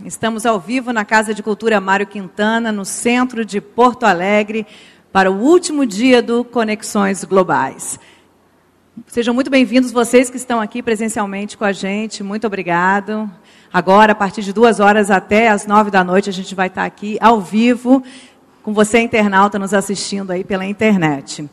Estamos ao vivo na Casa de Cultura Mário Quintana, no centro de Porto Alegre, para o último dia do Conexões Globais. Sejam muito bem-vindos vocês que estão aqui presencialmente com a gente, muito obrigado. Agora, a partir de 2 horas até as 9 da noite, a gente vai estar aqui ao vivo, com você, internauta, nos assistindo aí pela internet.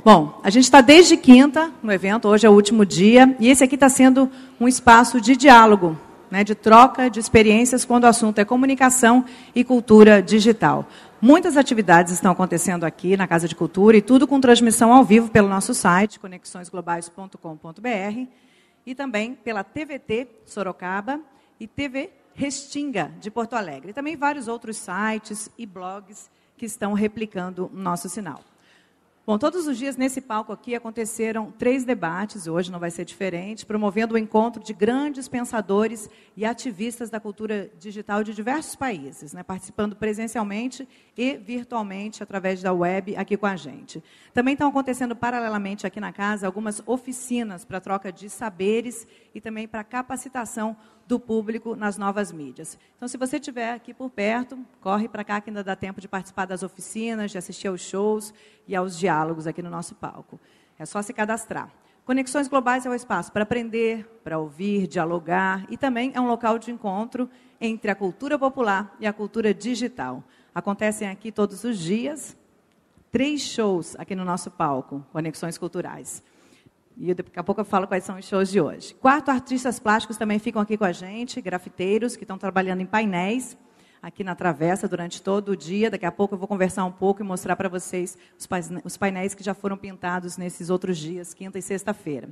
Bom, a gente está desde quinta no evento, hoje é o último dia, e esse aqui está sendo um espaço de diálogo, de troca de experiências quando o assunto é comunicação e cultura digital. Muitas atividades estão acontecendo aqui na Casa de Cultura, e tudo com transmissão ao vivo pelo nosso site, conexõesglobais.com.br, e também pela TVT Sorocaba e TV Restinga, de Porto Alegre. E também vários outros sites e blogs que estão replicando o nosso sinal. Bom, todos os dias nesse palco aqui aconteceram 3 debates, hoje não vai ser diferente, promovendo o encontro de grandes pensadores e ativistas da cultura digital de diversos países, participando presencialmente e virtualmente através da web aqui com a gente. Também estão acontecendo paralelamente aqui na casa algumas oficinas para troca de saberes e também para capacitação do público nas novas mídias. Então, se você estiver aqui por perto, corre para cá que ainda dá tempo de participar das oficinas, de assistir aos shows e aos diálogos aqui no nosso palco. É só se cadastrar. Conexões Globais é o espaço para aprender, para ouvir, dialogar, e também é um local de encontro entre a cultura popular e a cultura digital. Acontecem aqui todos os dias 3 shows aqui no nosso palco, Conexões Culturais. E daqui a pouco eu falo quais são os shows de hoje. 4 artistas plásticos também ficam aqui com a gente, grafiteiros, que estão trabalhando em painéis, aqui na Travessa, durante todo o dia. Daqui a pouco eu vou conversar um pouco e mostrar para vocês os painéis que já foram pintados nesses outros dias, quinta e sexta-feira.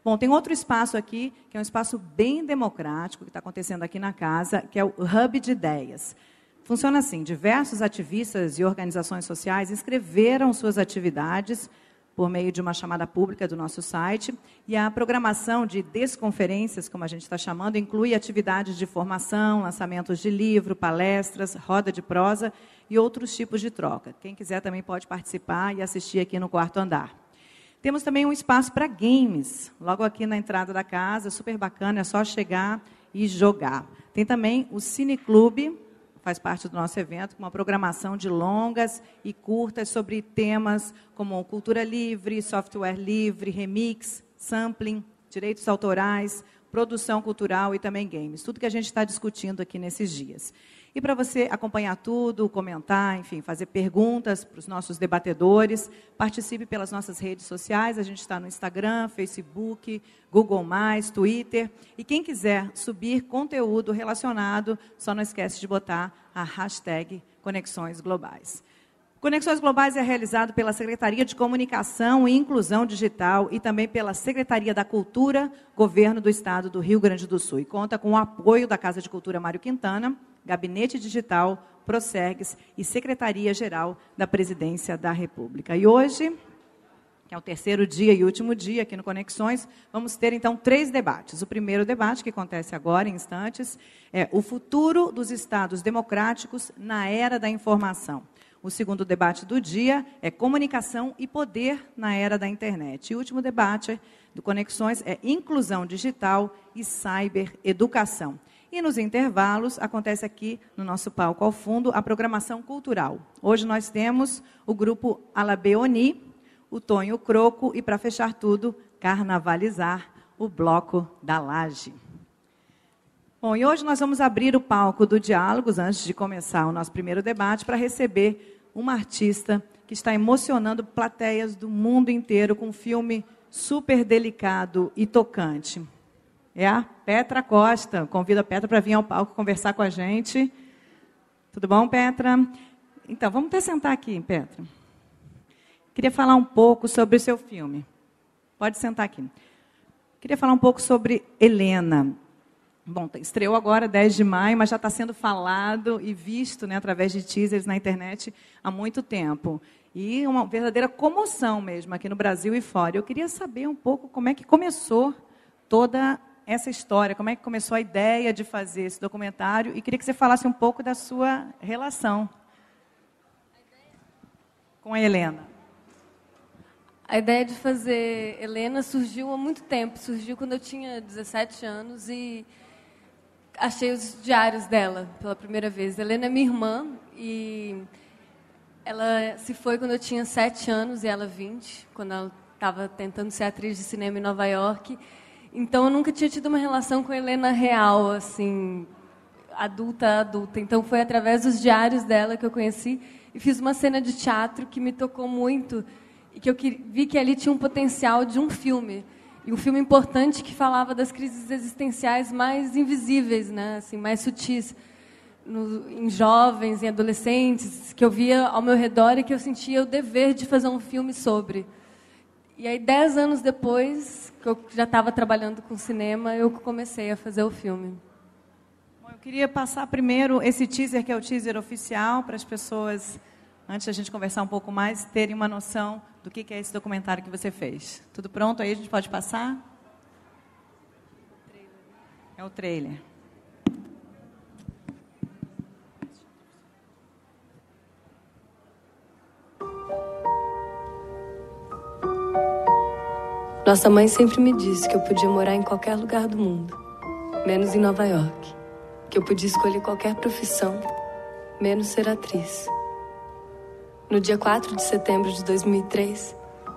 Bom, tem outro espaço aqui, que é um espaço bem democrático, que está acontecendo aqui na casa, que é o Hub de Ideias. Funciona assim, diversos ativistas e organizações sociais inscreveram suas atividades por meio de uma chamada pública do nosso site, e a programação de desconferências, como a gente está chamando, inclui atividades de formação, lançamentos de livro, palestras, roda de prosa e outros tipos de troca. Quem quiser também pode participar e assistir aqui no 4º andar. Temos também um espaço para games, logo aqui na entrada da casa, super bacana, é só chegar e jogar. Tem também o Cineclube, faz parte do nosso evento, com uma programação de longas e curtas sobre temas como cultura livre, software livre, remix, sampling, direitos autorais, produção cultural e também games. Tudo que a gente está discutindo aqui nesses dias. E para você acompanhar tudo, comentar, enfim, fazer perguntas para os nossos debatedores, participe pelas nossas redes sociais. A gente está no Instagram, Facebook, Google+, Twitter. E quem quiser subir conteúdo relacionado, só não esquece de botar a hashtag Conexões Globais. Conexões Globais é realizado pela Secretaria de Comunicação e Inclusão Digital e também pela Secretaria da Cultura, Governo do Estado do Rio Grande do Sul. E conta com o apoio da Casa de Cultura Mário Quintana, Gabinete Digital, Procergs e Secretaria-Geral da Presidência da República. E hoje, que é o 3º dia e último dia aqui no Conexões, vamos ter, então, 3 debates. O primeiro debate, que acontece agora, em instantes, é o futuro dos Estados democráticos na era da informação. O segundo debate do dia é comunicação e poder na era da internet. E o último debate do Conexões é inclusão digital e cybereducação. E nos intervalos, acontece aqui no nosso palco ao fundo, a programação cultural. Hoje nós temos o grupo Alabeoni, o Tonho Croco e, para fechar tudo, Carnavalizar, o Bloco da Laje. Bom, e hoje nós vamos abrir o palco do Diálogos, antes de começar o nosso primeiro debate, para receber uma artista que está emocionando plateias do mundo inteiro com um filme super delicado e tocante. É a Petra Costa. Convido a Petra para vir ao palco conversar com a gente. Tudo bom, Petra? Então, vamos até sentar aqui, Petra. Queria falar um pouco sobre o seu filme. Pode sentar aqui. Queria falar um pouco sobre Helena. Bom, estreou agora, 10 de maio, mas já está sendo falado e visto, através de teasers na internet há muito tempo. E uma verdadeira comoção mesmo aqui no Brasil e fora. Eu queria saber um pouco como é que começou toda essa história, como é que começou a ideia de fazer esse documentário, e queria que você falasse um pouco da sua relação com a Helena. A ideia de fazer Helena surgiu há muito tempo, surgiu quando eu tinha 17 anos e achei os diários dela pela primeira vez. Helena é minha irmã e ela se foi quando eu tinha 7 anos e ela 20, quando ela estava tentando ser atriz de cinema em Nova York. Então, eu nunca tinha tido uma relação com a Helena real, assim, adulta. Então, foi através dos diários dela que eu conheci e fiz uma cena de teatro que me tocou muito e que eu vi que ali tinha um potencial de um filme. E um filme importante que falava das crises existenciais mais invisíveis, né? Assim, mais sutis, em jovens, em adolescentes, que eu via ao meu redor e que eu sentia o dever de fazer um filme sobre. E aí, 10 anos depois, que eu já estava trabalhando com cinema, eu comecei a fazer o filme. Bom, eu queria passar primeiro esse teaser, que é o teaser oficial, para as pessoas, antes da gente conversar um pouco mais, terem uma noção do que é esse documentário que você fez. Tudo pronto? Aí a gente pode passar? É o trailer. Nossa mãe sempre me disse que eu podia morar em qualquer lugar do mundo, menos em Nova York. Que eu podia escolher qualquer profissão, menos ser atriz. No dia 4 de setembro de 2003,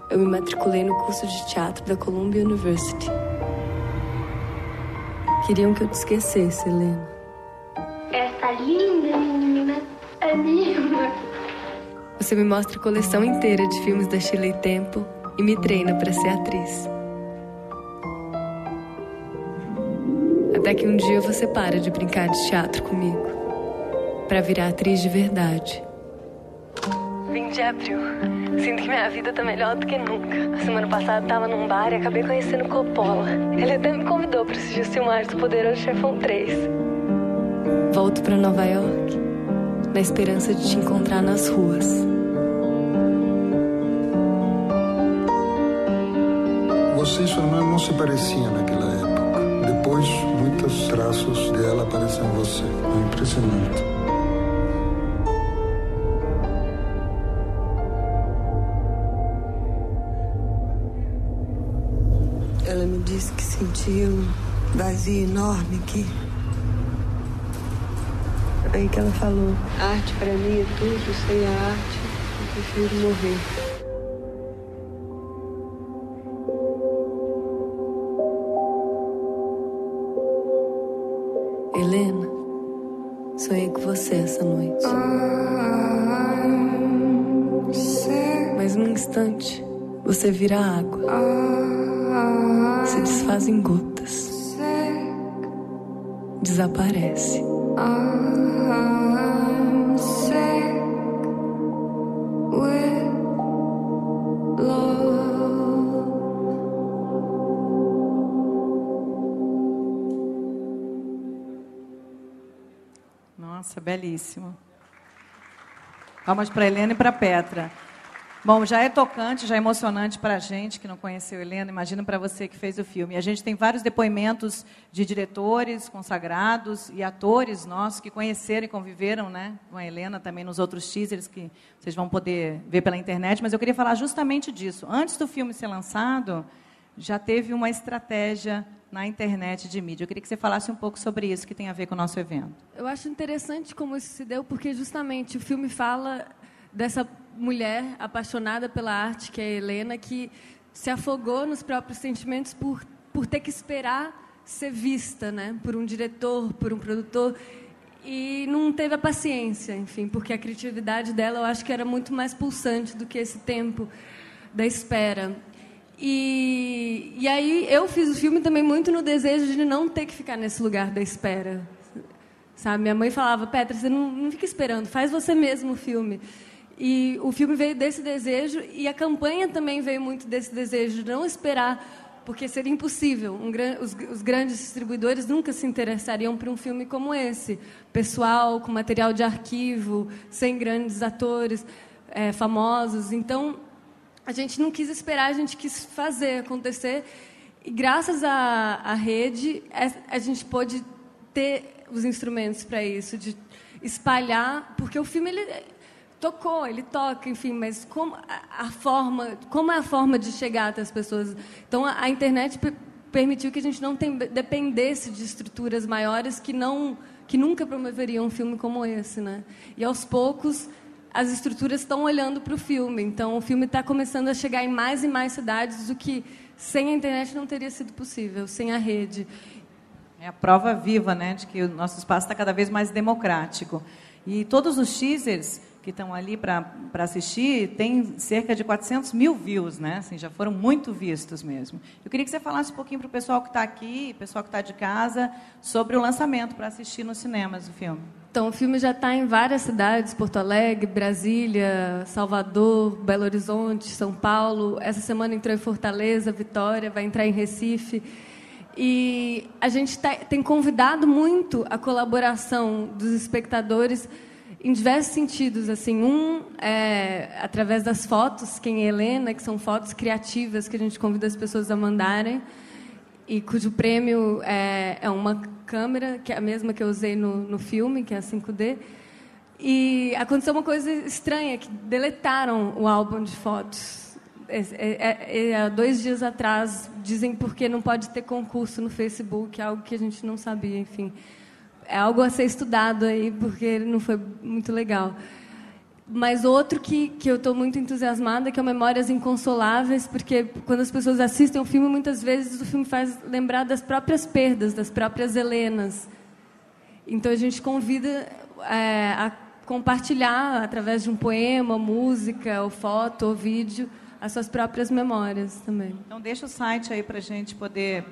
eu me matriculei no curso de teatro da Columbia University. Queriam que eu te esquecesse, Helena. Essa linda menina é minha. Você me mostra a coleção inteira de filmes da Shirley Temple e me treina para ser atriz. Até que um dia você para de brincar de teatro comigo, para virar atriz de verdade. 20 de abril. Sinto que minha vida tá melhor do que nunca. A semana passada tava num bar e acabei conhecendo Coppola. Ele até me convidou para assistir os filmagens do Poderoso Chefão 3. Volto para Nova York, na esperança de te encontrar nas ruas. Você e sua irmã não se pareciam naquela época. Depois, muitos traços dela aparecem em você. É impressionante. Ela me disse que sentia um vazio enorme aqui. Aí que ela falou: a arte pra mim é tudo, sem a arte eu prefiro morrer. Helena, sonhei com você essa noite. Mas num instante, você vira água. Se desfaz em gotas. Desaparece. Nossa, belíssimo. Palmas para a Helena e para a Petra. Bom, já é tocante, já é emocionante para a gente que não conheceu a Helena, imagina para você que fez o filme. E a gente tem vários depoimentos de diretores consagrados e atores nossos que conheceram e conviveram, né, com a Helena também nos outros teasers que vocês vão poder ver pela internet. Mas eu queria falar justamente disso. Antes do filme ser lançado, já teve uma estratégia na internet de mídia. Eu queria que você falasse um pouco sobre isso, que tem a ver com o nosso evento. Eu acho interessante como isso se deu, porque justamente o filme fala dessa mulher apaixonada pela arte, que é a Helena, que se afogou nos próprios sentimentos por ter que esperar ser vista, né, por um diretor, por um produtor, e não teve a paciência, enfim, porque a criatividade dela eu acho que era muito mais pulsante do que esse tempo da espera. E aí eu fiz o filme também muito no desejo de não ter que ficar nesse lugar da espera, sabe? Minha mãe falava: Petra, você não fica esperando, faz você mesmo o filme. E o filme veio desse desejo e a campanha também veio muito desse desejo de não esperar, porque seria impossível. Os grandes distribuidores nunca se interessariam por um filme como esse, pessoal, com material de arquivo, sem grandes atores famosos. Então, a gente não quis esperar, a gente quis fazer acontecer. E graças à rede, a gente pôde ter os instrumentos para isso, de espalhar, porque o filme ele toca, enfim, mas como é a forma de chegar até as pessoas? Então, a internet permitiu que a gente não dependesse de estruturas maiores que nunca promoveriam um filme como esse, né? E aos poucos as estruturas estão olhando para o filme, então o filme está começando a chegar em mais e mais cidades, o que sem a internet não teria sido possível, sem a rede. É a prova viva, né, de que o nosso espaço está cada vez mais democrático. E todos os teasers que estão ali para assistir têm cerca de 400 mil views, né? Assim, já foram muito vistos mesmo. Eu queria que você falasse um pouquinho para o pessoal que está aqui, pessoal que está de casa, sobre o lançamento para assistir nos cinemas do filme. Então, o filme já está em várias cidades, Porto Alegre, Brasília, Salvador, Belo Horizonte, São Paulo. Essa semana entrou em Fortaleza, Vitória, vai entrar em Recife. E a gente tem convidado muito a colaboração dos espectadores em diversos sentidos. Assim, através das fotos, quem é Helena, que são fotos criativas que a gente convida as pessoas a mandarem, e cujo prêmio é uma câmera, que é a mesma que eu usei no filme, que é a 5D. E aconteceu uma coisa estranha, que deletaram o álbum de fotos. Há 2 dias atrás, dizem porque não pode ter concurso no Facebook, algo que a gente não sabia, enfim. É algo a ser estudado aí, porque não foi muito legal. Mas outro que eu estou muito entusiasmada, que é o Memórias Inconsoláveis, porque quando as pessoas assistem o filme, muitas vezes o filme faz lembrar das próprias perdas, das próprias Helenas. Então a gente convida a compartilhar, através de um poema, música, ou foto, ou vídeo, as suas próprias memórias também. Então deixa o site aí para a gente poder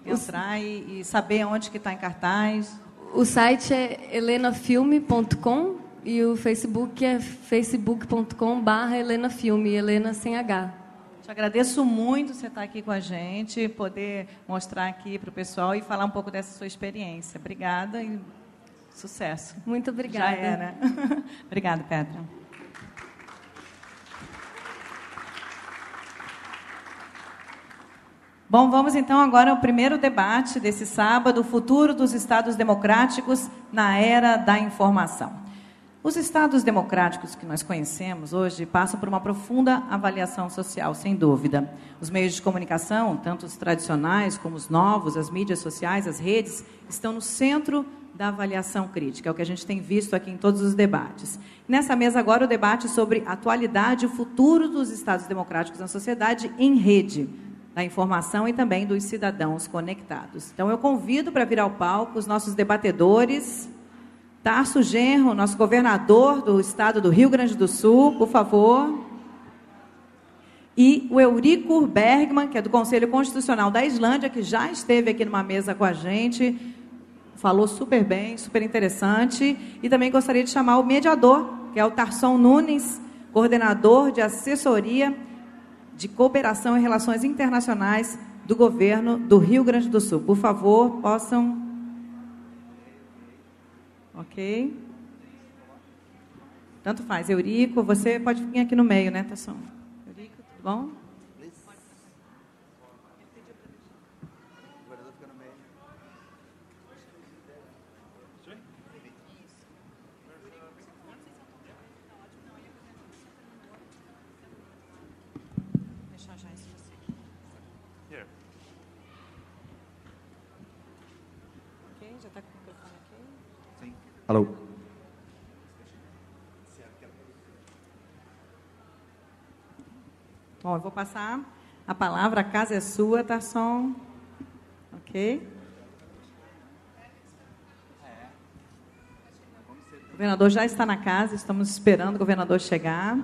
entrar e saber onde que está em cartaz. O site é helenafilme.com e o Facebook é facebook.com/helenafilme, Helena sem H. Te agradeço muito você estar aqui com a gente, poder mostrar aqui para o pessoal e falar um pouco dessa sua experiência. Obrigada e sucesso. Muito obrigada. Já era. Obrigada, Petra. Bom, vamos então agora ao primeiro debate desse sábado, o futuro dos Estados democráticos na era da informação. Os Estados democráticos que nós conhecemos hoje passam por uma profunda avaliação social, sem dúvida. Os meios de comunicação, tanto os tradicionais como os novos, as mídias sociais, as redes, estão no centro da avaliação crítica, é o que a gente tem visto aqui em todos os debates. Nessa mesa agora o debate sobre a atualidade e o futuro dos Estados democráticos na sociedade em rede, da informação e também dos cidadãos conectados. Então, eu convido para vir ao palco os nossos debatedores. Tarso Genro, nosso governador do estado do Rio Grande do Sul, por favor. E o Eurico Bergman, que é do Conselho Constitucional da Islândia, que já esteve aqui numa mesa com a gente, falou super bem, super interessante. E também gostaria de chamar o mediador, que é o Tarson Nunes, coordenador de assessoria de Cooperação e Relações Internacionais do Governo do Rio Grande do Sul. Por favor, possam... Ok. Tanto faz. Eurico, você pode vir aqui no meio, né, Tasson? Eurico, tudo bom? Alô. Bom, eu vou passar a palavra, a casa é sua, Tarson. Ok? O governador já está na casa, estamos esperando o governador chegar.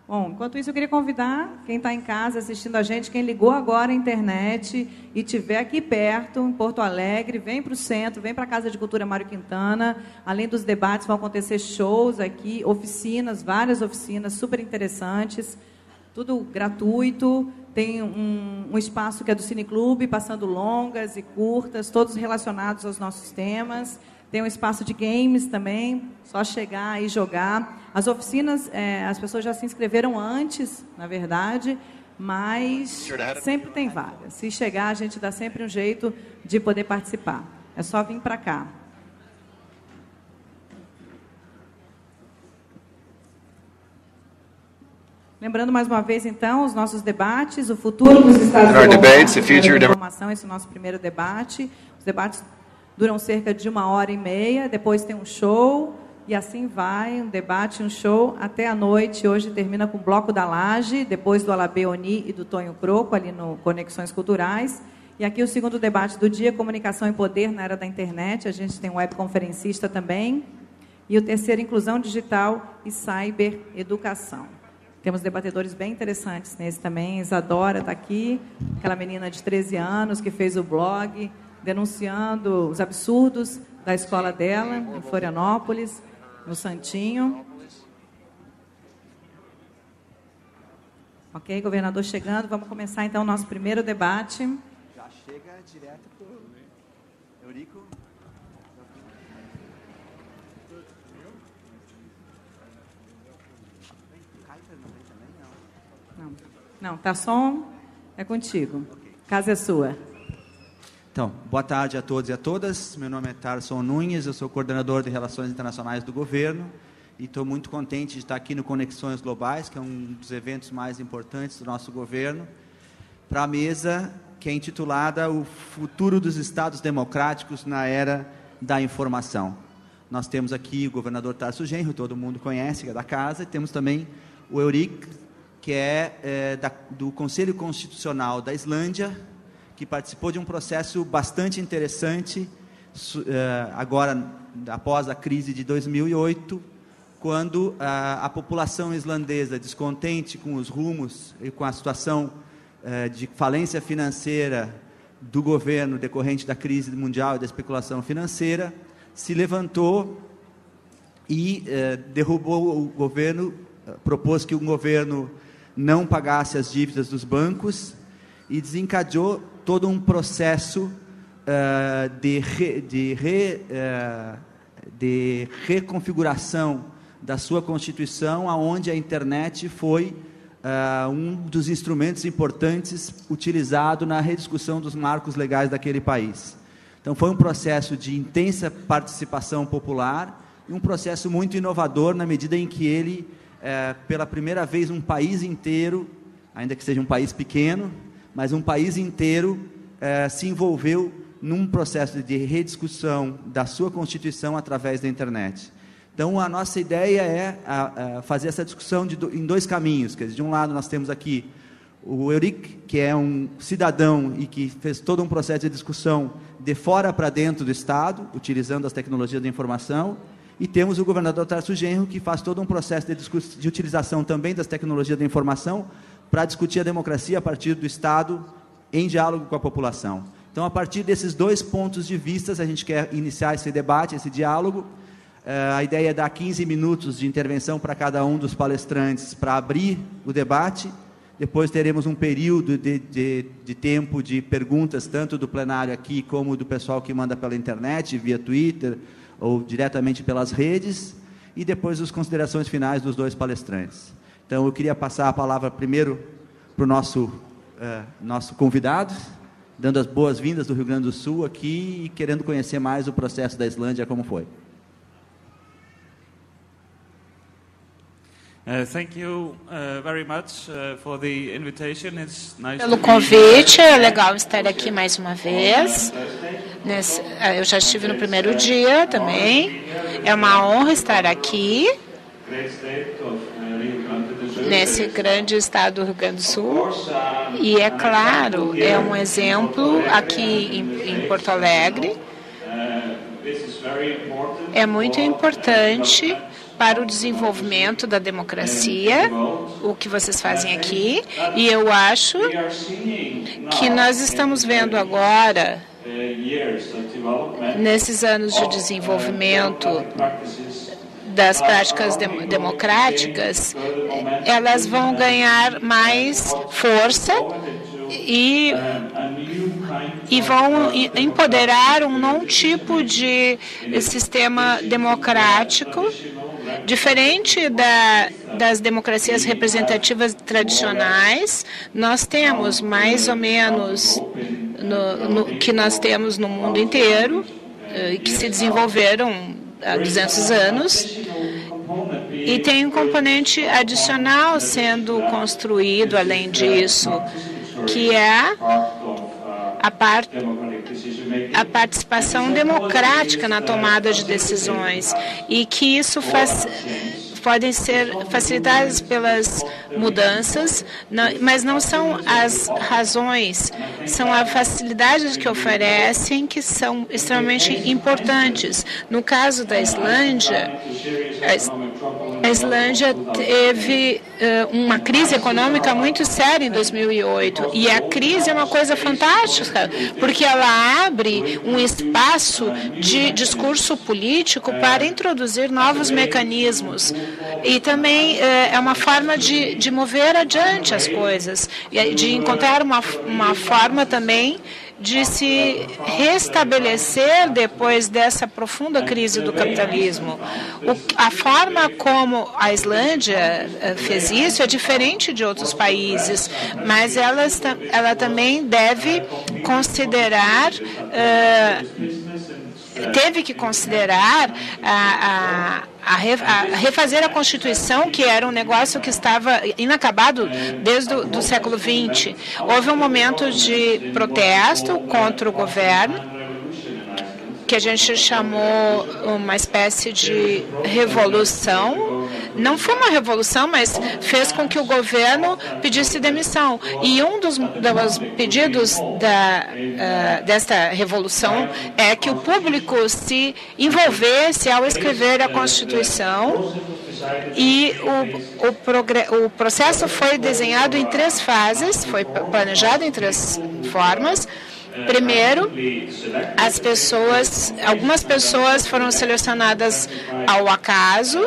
Bom, enquanto isso eu queria convidar quem está em casa assistindo a gente, quem ligou agora a internet e estiver aqui perto, em Porto Alegre, vem para o centro, vem para a Casa de Cultura Mário Quintana. Além dos debates, vão acontecer shows aqui, oficinas, várias oficinas super interessantes, tudo gratuito. Tem um espaço que é do Cineclube, passando longas e curtas, todos relacionados aos nossos temas. Tem um espaço de games também, só chegar e jogar. As oficinas, as pessoas já se inscreveram antes, na verdade, mas sempre tem vaga. Se chegar, a gente dá sempre um jeito de poder participar. É só vir para cá. Lembrando mais uma vez, então, os nossos debates, o futuro dos Estados Unidos da informação, esse é o nosso primeiro debate. Os debates duram cerca de 1h30, depois tem um show, e assim vai, um debate, um show, até a noite. Hoje termina com o Bloco da Laje, depois do Alabê Oni e do Tonho Croco, ali no Conexões Culturais. E aqui o segundo debate do dia, Comunicação e Poder na Era da Internet. A gente tem um webconferencista também. E o terceiro, Inclusão Digital e Cybereducação. Temos debatedores bem interessantes nesse também. Isadora está aqui, aquela menina de 13 anos que fez o blog denunciando os absurdos da escola dela, em Florianópolis, no Santinho. Ok, governador chegando. Vamos começar, então, o nosso primeiro debate. Já chega direto para o Eurico. Não, tá som, é contigo. Casa é sua. Então, boa tarde a todos e a todas. Meu nome é Tarson Nunes, eu sou coordenador de Relações Internacionais do governo e estou muito contente de estar aqui no Conexões Globais, que é um dos eventos mais importantes do nosso governo, para a mesa que é intitulada O Futuro dos Estados Democráticos na Era da Informação. Nós temos aqui o governador Tarso Genro, todo mundo conhece, que é da casa, e temos também o Eurico, que é do Conselho Constitucional da Islândia, que participou de um processo bastante interessante, agora, após a crise de 2008, quando a população islandesa, descontente com os rumos e com a situação de falência financeira do governo decorrente da crise mundial e da especulação financeira, se levantou e derrubou o governo, propôs que o governo não pagasse as dívidas dos bancos e desencadeou todo um processo de reconfiguração da sua Constituição, aonde a internet foi um dos instrumentos importantes utilizado na rediscussão dos marcos legais daquele país. Então, foi um processo de intensa participação popular e um processo muito inovador na medida em que ele, pela primeira vez, um país inteiro, ainda que seja um país pequeno, mas um país inteiro se envolveu num processo de rediscussão da sua Constituição através da internet. Então, a nossa ideia é fazer essa discussão em dois caminhos. Quer dizer, de um lado, nós temos aqui o Eurico, que é um cidadão e que fez todo um processo de discussão de fora para dentro do Estado, utilizando as tecnologias da informação, e temos o governador Tarso Genro, que faz todo um processo de utilização também das tecnologias da informação para discutir a democracia a partir do Estado, em diálogo com a população. Então, a partir desses dois pontos de vista, a gente quer iniciar esse debate, esse diálogo. A ideia é dar 15 minutos de intervenção para cada um dos palestrantes para abrir o debate. Depois teremos um período de tempo de perguntas, tanto do plenário aqui, como do pessoal que manda pela internet, via Twitter, ou diretamente pelas redes, e depois as considerações finais dos dois palestrantes. Então, eu queria passar a palavra primeiro para o nosso convidado, dando as boas-vindas do Rio Grande do Sul aqui e querendo conhecer mais o processo da Islândia, como foi. Thank you very much for the invitation. It's nice pelo convite, é legal estar aqui mais uma vez. Eu já estive no primeiro dia também. É uma honra estar aqui nesse grande estado do Rio Grande do Sul. E é claro, é um exemplo aqui em Porto Alegre. É muito importante para o desenvolvimento da democracia, o que vocês fazem aqui, e eu acho que nós estamos vendo agora, nesses anos de desenvolvimento das práticas democráticas, elas vão ganhar mais força e vão empoderar um novo tipo de sistema democrático, diferente das democracias representativas tradicionais. Nós temos mais ou menos que nós temos no mundo inteiro, que se desenvolveram há 200 anos, E tem um componente adicional sendo construído além disso, que é a participação democrática na tomada de decisões, e que isso podem ser facilitadas pelas mudanças, mas não são as razões, são as facilidades que oferecem que são extremamente importantes. No caso da Islândia, a Islândia teve uma crise econômica muito séria em 2008, e a crise é uma coisa fantástica, porque ela abre um espaço de discurso político para introduzir novos mecanismos. E também é uma forma de mover adiante as coisas, de encontrar uma forma também de se restabelecer depois dessa profunda crise do capitalismo. A forma como a Islândia fez isso é diferente de outros países, mas ela também deve considerar, teve que considerar refazer a Constituição, que era um negócio que estava inacabado desde o século XX. Houve um momento de protesto contra o governo, que a gente chamou uma espécie de revolução. Não foi uma revolução, mas fez com que o governo pedisse demissão. E um dos pedidos desta revolução é que o público se envolvesse ao escrever a Constituição. E o processo foi desenhado em 3 fases, foi planejado em 3 formas. Primeiro, algumas pessoas foram selecionadas ao acaso.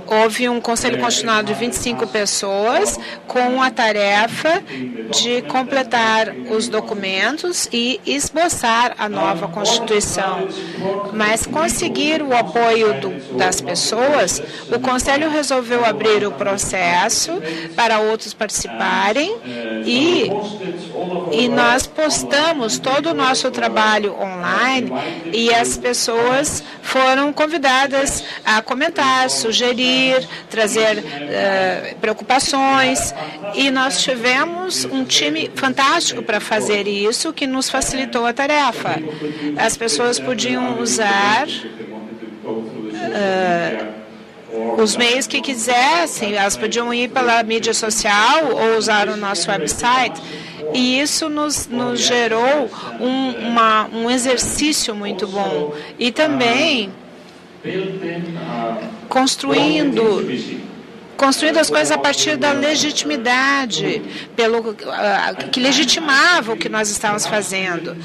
Houve um Conselho Constitucional de 25 pessoas com a tarefa de completar os documentos e esboçar a nova Constituição. Mas conseguir o apoio das pessoas, o Conselho resolveu abrir o processo para outros participarem e nós postamos todo o nosso trabalho online, e as pessoas foram convidadas a comentar, sugerir, trazer preocupações, e nós tivemos um time fantástico para fazer isso, que nos facilitou a tarefa. As pessoas podiam usar os meios que quisessem, elas podiam ir pela mídia social ou usar o nosso website. E isso nos gerou um exercício muito bom. E também construindo as coisas a partir da legitimidade, que legitimava o que nós estávamos fazendo.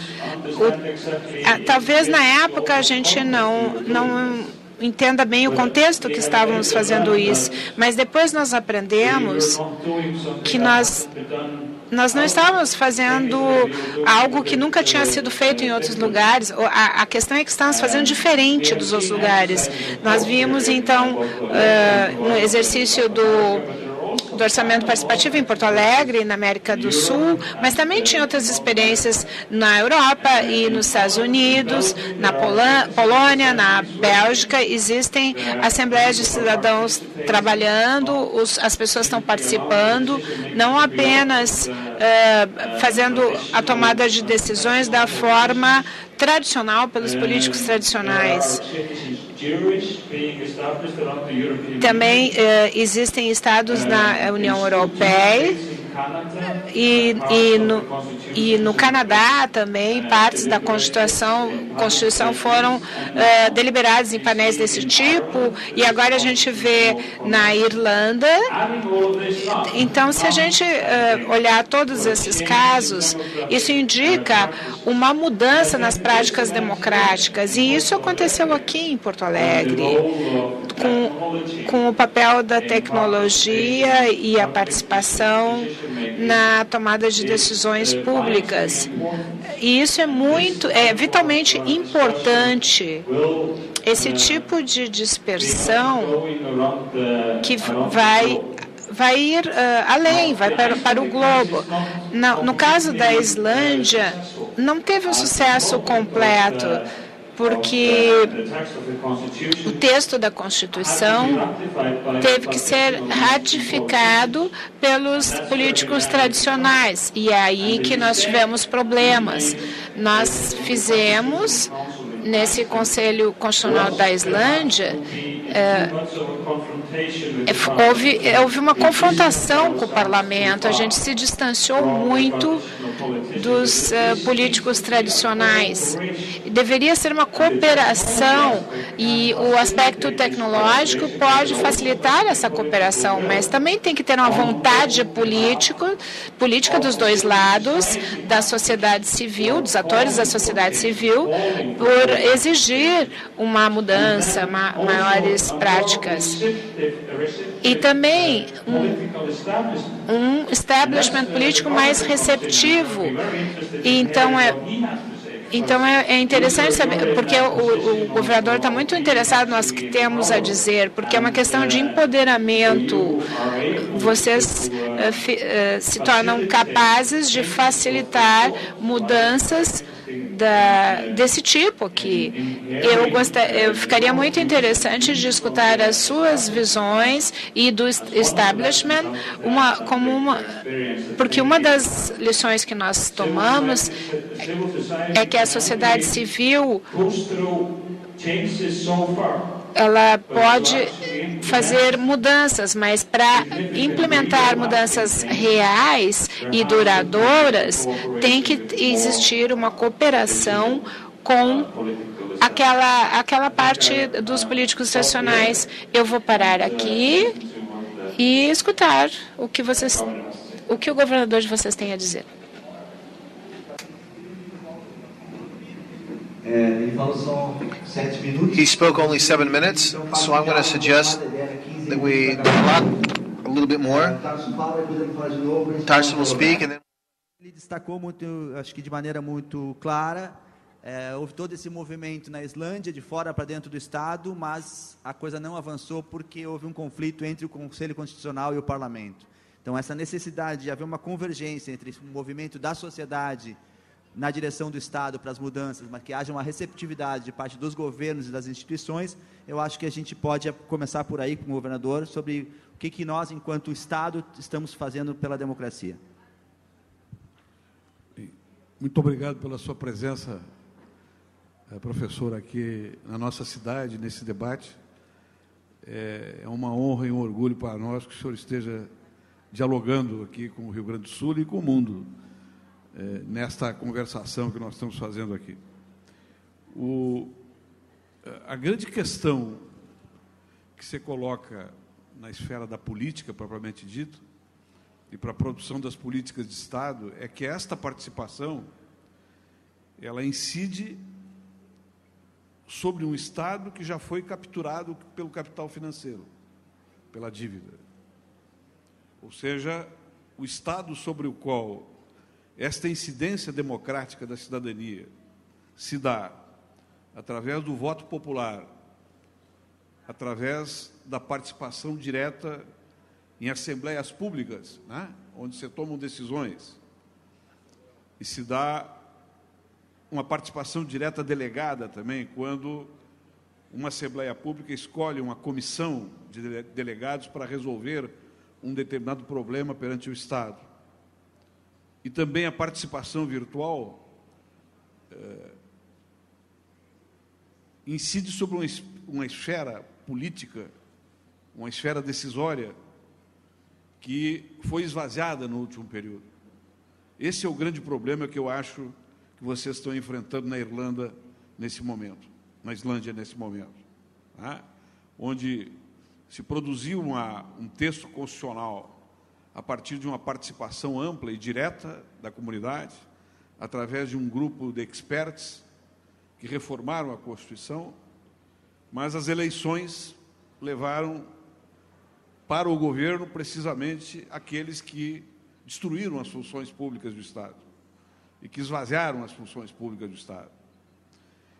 Talvez na época a gente não entenda bem o contexto que estávamos fazendo isso, mas depois nós aprendemos que nós não estávamos fazendo algo que nunca tinha sido feito em outros lugares. A questão é que estávamos fazendo diferente dos outros lugares. Nós vimos, então, no exercício do orçamento participativo em Porto Alegre, na América do Sul, mas também tinha outras experiências na Europa e nos Estados Unidos, na Polônia, na Bélgica. Existem assembleias de cidadãos trabalhando, as pessoas estão participando, não apenas fazendo a tomada de decisões da forma tradicional, pelos políticos tradicionais. Também existem estados na União Europeia e no Canadá também partes da Constituição foram deliberadas em painéis desse tipo, e agora a gente vê na Irlanda. Então, se a gente olhar todos esses casos, isso indica uma mudança nas práticas democráticas, e isso aconteceu aqui em Porto Alegre, com o papel da tecnologia e a participação na tomada de decisões públicas. E isso é vitalmente importante. Esse tipo de dispersão que vai ir além, vai para o globo. No caso da Islândia, não teve um sucesso completo, porque o texto da Constituição teve que ser ratificado pelos políticos tradicionais, e é aí que nós tivemos problemas. Nós fizemos, nesse Conselho Constitucional da Islândia, houve uma confrontação com o parlamento, a gente se distanciou muito dos políticos tradicionais. Deveria ser uma cooperação, e o aspecto tecnológico pode facilitar essa cooperação, mas também tem que ter uma vontade política dos dois lados, da sociedade civil, dos atores da sociedade civil, por exigir uma mudança, maiores práticas. E também um establishment político mais receptivo. E então é interessante saber, porque o governador está muito interessado no que temos a dizer, porque é uma questão de empoderamento. Vocês se tornam capazes de facilitar mudanças desse tipo aqui. Eu ficaria muito interessante de escutar as suas visões e do establishment, porque uma das lições que nós tomamos é que a sociedade civil ela pode fazer mudanças, mas para implementar mudanças reais e duradouras, tem que existir uma cooperação com aquela parte dos políticos tradicionais. Eu vou parar aqui e escutar o que o governador de vocês tem a dizer. He spoke only 7 minutes, so I'm going to suggest that we a little bit more. Tarso will speak, and then... Ele destacou muito, acho que de maneira muito clara, houve todo esse movimento na Islândia, de fora para dentro do Estado, mas a coisa não avançou porque houve um conflito entre o Conselho Constitucional e o Parlamento. Então, essa necessidade de haver uma convergência entre o movimento da sociedade na direção do Estado para as mudanças, mas que haja uma receptividade de parte dos governos e das instituições, eu acho que a gente pode começar por aí com o governador sobre o que nós, enquanto Estado, estamos fazendo pela democracia. Muito obrigado pela sua presença, professor, aqui na nossa cidade, nesse debate. É uma honra e um orgulho para nós que o senhor esteja dialogando aqui com o Rio Grande do Sul e com o mundo, nesta conversação que nós estamos fazendo aqui. A grande questão que se coloca na esfera da política, propriamente dito, e para a produção das políticas de Estado, é que esta participação, ela incide sobre um Estado que já foi capturado pelo capital financeiro, pela dívida. Ou seja, o Estado sobre o qual esta incidência democrática da cidadania se dá através do voto popular, através da participação direta em assembleias públicas, né, onde se tomam decisões, e se dá uma participação direta delegada também, quando uma assembleia pública escolhe uma comissão de delegados para resolver um determinado problema perante o Estado. E também a participação virtual incide sobre uma esfera política, uma esfera decisória, que foi esvaziada no último período. Esse é o grande problema que eu acho que vocês estão enfrentando na Irlanda nesse momento, na Islândia nesse momento, né? Onde se produziu um texto constitucional a partir de uma participação ampla e direta da comunidade, através de um grupo de experts que reformaram a Constituição, mas as eleições levaram para o governo precisamente aqueles que destruíram as funções públicas do Estado e que esvaziaram as funções públicas do Estado.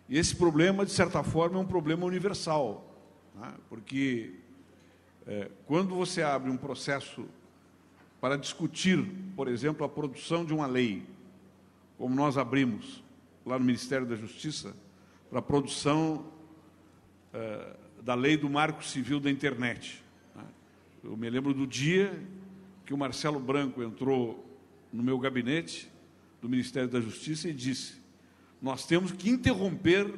E esse problema, de certa forma, é um problema universal, né? Porque quando você abre um processo para discutir, por exemplo, a produção de uma lei, como nós abrimos lá no Ministério da Justiça, para a produção da lei do Marco Civil da Internet. Eu me lembro do dia que o Marcelo Branco entrou no meu gabinete do Ministério da Justiça e disse: nós temos que interromper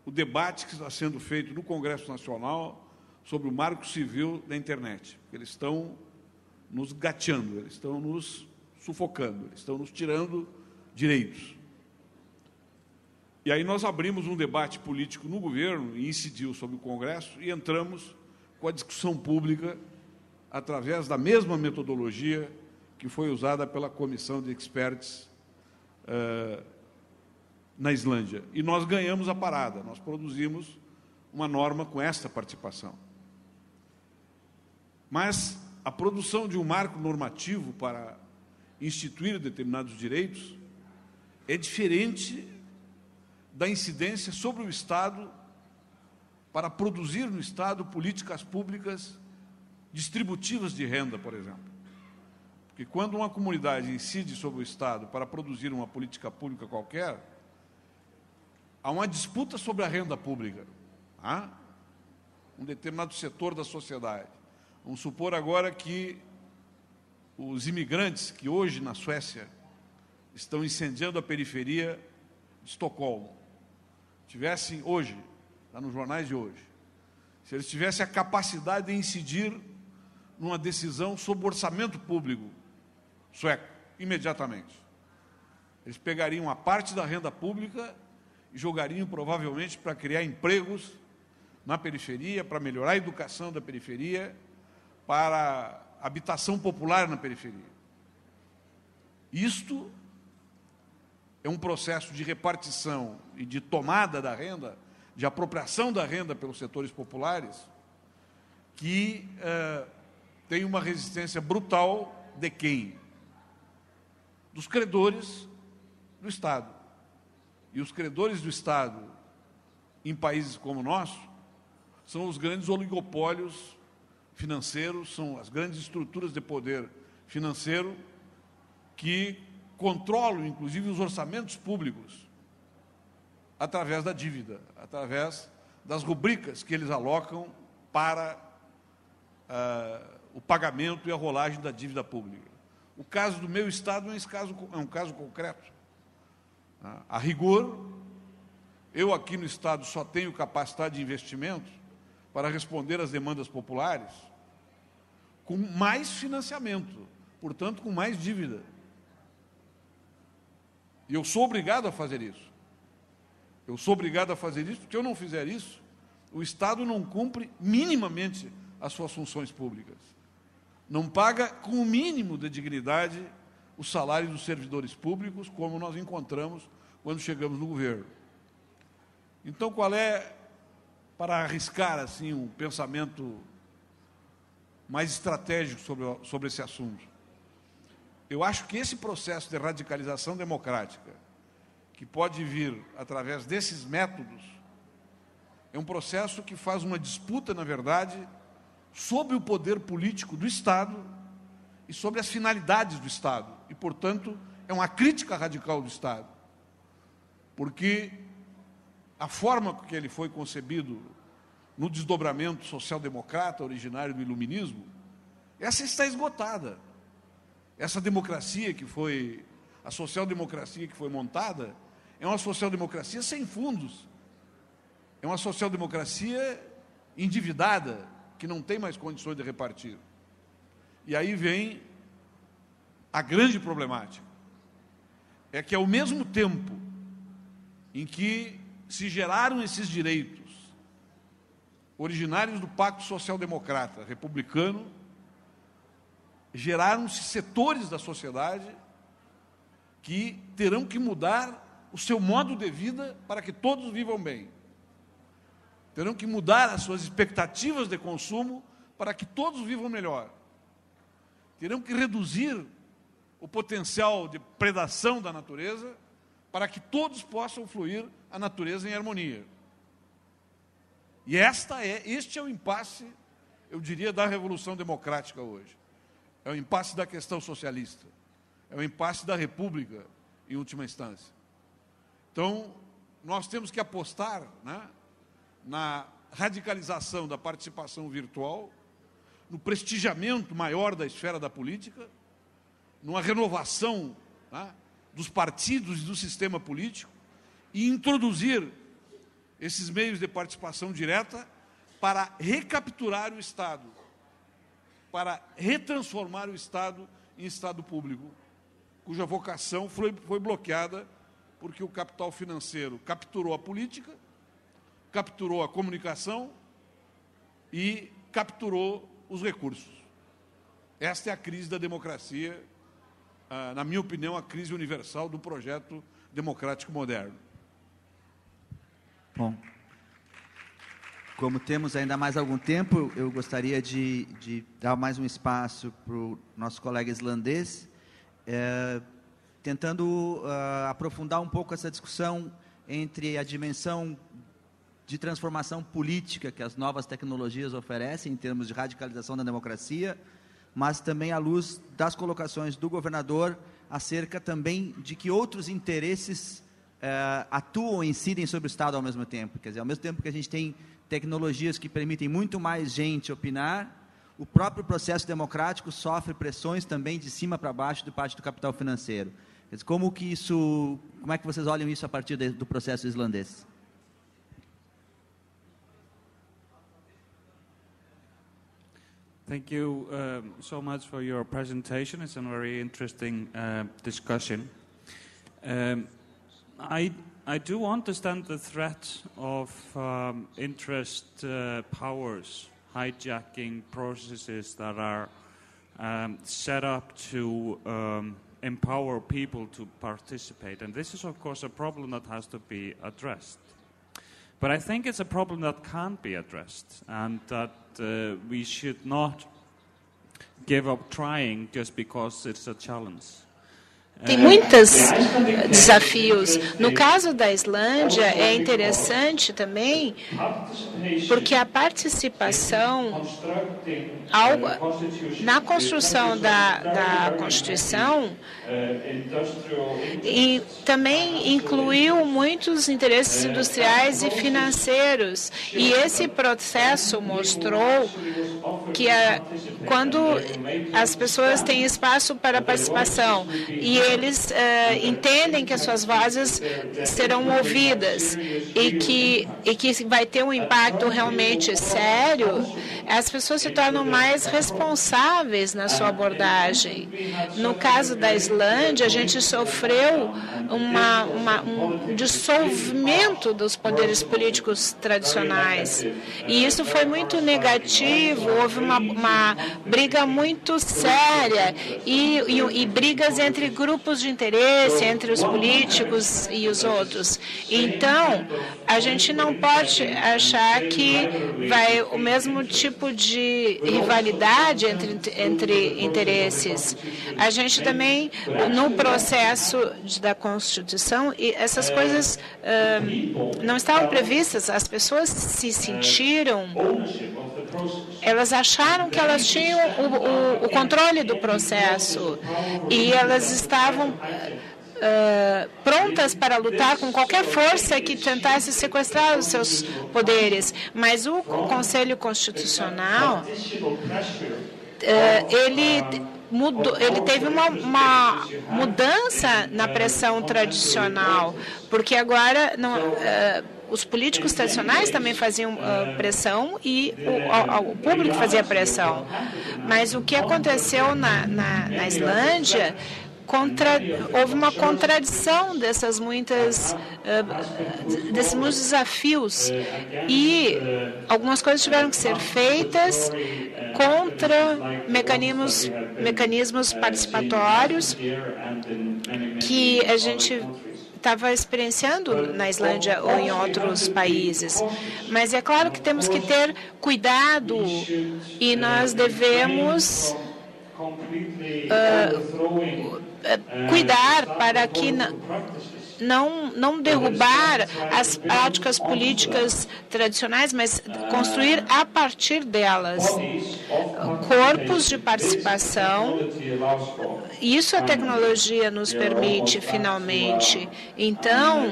o debate que está sendo feito no Congresso Nacional sobre o Marco Civil da Internet. Eles estão nos gateando, eles estão nos sufocando, eles estão nos tirando direitos. E aí nós abrimos um debate político no governo, e incidiu sobre o Congresso, e entramos com a discussão pública através da mesma metodologia que foi usada pela comissão de experts na Islândia. E nós ganhamos a parada, nós produzimos uma norma com esta participação. Mas a produção de um marco normativo para instituir determinados direitos é diferente da incidência sobre o Estado para produzir no Estado políticas públicas distributivas de renda, por exemplo. Porque quando uma comunidade incide sobre o Estado para produzir uma política pública qualquer, há uma disputa sobre a renda pública. Um determinado setor da sociedade. Vamos supor agora que os imigrantes que hoje na Suécia estão incendiando a periferia de Estocolmo, tivessem hoje, está nos jornais de hoje, se eles tivessem a capacidade de incidir numa decisão sobre o orçamento público sueco, imediatamente, eles pegariam a parte da renda pública e jogariam provavelmente para criar empregos na periferia, para melhorar a educação da periferia, para a habitação popular na periferia. Isto é um processo de repartição e de tomada da renda, de apropriação da renda pelos setores populares, que tem uma resistência brutal de quem? Dos credores do Estado. E os credores do Estado, em países como o nosso, são os grandes oligopólios financeiros, são as grandes estruturas de poder financeiro que controlam, inclusive, os orçamentos públicos através da dívida, através das rubricas que eles alocam para o pagamento e a rolagem da dívida pública. O caso do meu Estado é um caso concreto. A rigor, eu aqui no Estado só tenho capacidade de investimento para responder às demandas populares com mais financiamento, portanto, com mais dívida. E eu sou obrigado a fazer isso. Eu sou obrigado a fazer isso, porque se eu não fizer isso, o Estado não cumpre minimamente as suas funções públicas. Não paga com o mínimo de dignidade os salários dos servidores públicos, como nós encontramos quando chegamos no governo. Então, qual é, para arriscar assim um pensamento mais estratégico sobre esse assunto? Eu acho que esse processo de radicalização democrática, que pode vir através desses métodos, é um processo que faz uma disputa, na verdade, sobre o poder político do Estado e sobre as finalidades do Estado. E, portanto, é uma crítica radical do Estado. Porque a forma que ele foi concebido no desdobramento social-democrata originário do iluminismo, essa está esgotada. Essa democracia que foi, a social-democracia que foi montada, é uma social-democracia sem fundos. É uma social-democracia endividada, que não tem mais condições de repartir. E aí vem a grande problemática. É que, ao mesmo tempo em que se geraram esses direitos originários do Pacto Social-Democrata republicano, geraram-se setores da sociedade que terão que mudar o seu modo de vida para que todos vivam bem. Terão que mudar as suas expectativas de consumo para que todos vivam melhor. Terão que reduzir o potencial de predação da natureza para que todos possam fluir a natureza em harmonia. E este é o impasse, eu diria, da Revolução Democrática hoje. É o impasse da questão socialista. É o impasse da República, em última instância. Então, nós temos que apostar, né, na radicalização da participação virtual, no prestigiamento maior da esfera da política, numa renovação, né, dos partidos e do sistema político, e introduzir esses meios de participação direta para recapturar o Estado, para retransformar o Estado em Estado público, cuja vocação foi bloqueada porque o capital financeiro capturou a política, capturou a comunicação e capturou os recursos. Esta é a crise da democracia, na minha opinião, a crise universal do projeto democrático moderno. Bom, como temos ainda mais algum tempo, eu gostaria de dar mais um espaço para o nosso colega islandês, tentando aprofundar um pouco essa discussão entre a dimensão de transformação política que as novas tecnologias oferecem em termos de radicalização da democracia, mas também à luz das colocações do governador acerca também de que outros interesses atuam e incidem sobre o Estado ao mesmo tempo. Quer dizer, ao mesmo tempo que a gente tem tecnologias que permitem muito mais gente opinar, o próprio processo democrático sofre pressões também de cima para baixo de parte do capital financeiro. Quer dizer, como é que vocês olham isso a partir do processo islandês? Thank you so much for your presentation. It's a very interesting discussion. I do understand the threat of interest powers hijacking processes that are set up to empower people to participate. And this is, of course, a problem that has to be addressed. But I think it's a problem that can't be addressed, and that we should not give up trying just because it's a challenge. Tem muitos desafios. No caso da Islândia, é interessante também porque a participação na construção da Constituição e também incluiu muitos interesses industriais e financeiros. E esse processo mostrou que quando as pessoas têm espaço para participação e eles entendem que as suas vozes serão ouvidas e que vai ter um impacto realmente sério, as pessoas se tornam mais responsáveis na sua abordagem. No caso da Islândia, a gente sofreu um dissolvimento dos poderes políticos tradicionais. E isso foi muito negativo, houve uma briga muito séria e brigas entre grupos de interesse, entre os políticos e os outros. Então, a gente não pode achar que vai o mesmo tipo de rivalidade entre interesses. A gente também, no processo da Constituição, essas coisas não estavam previstas. As pessoas se sentiram, elas acharam que elas tinham o controle do processo e elas estavam prontas para lutar com qualquer força que tentasse sequestrar os seus poderes. Mas o Conselho Constitucional, ele teve uma mudança na pressão tradicional, porque agora os políticos tradicionais também faziam pressão e o público fazia pressão. Mas o que aconteceu na Islândia, houve uma contradição desses muitos desafios e algumas coisas tiveram que ser feitas contra mecanismos participatórios que a gente estava experienciando na Islândia ou em outros países. Mas é claro que temos que ter cuidado e nós devemos cuidar para que não derrubar as práticas políticas tradicionais, mas construir a partir delas corpos de participação. Isso a tecnologia nos permite, finalmente. Então,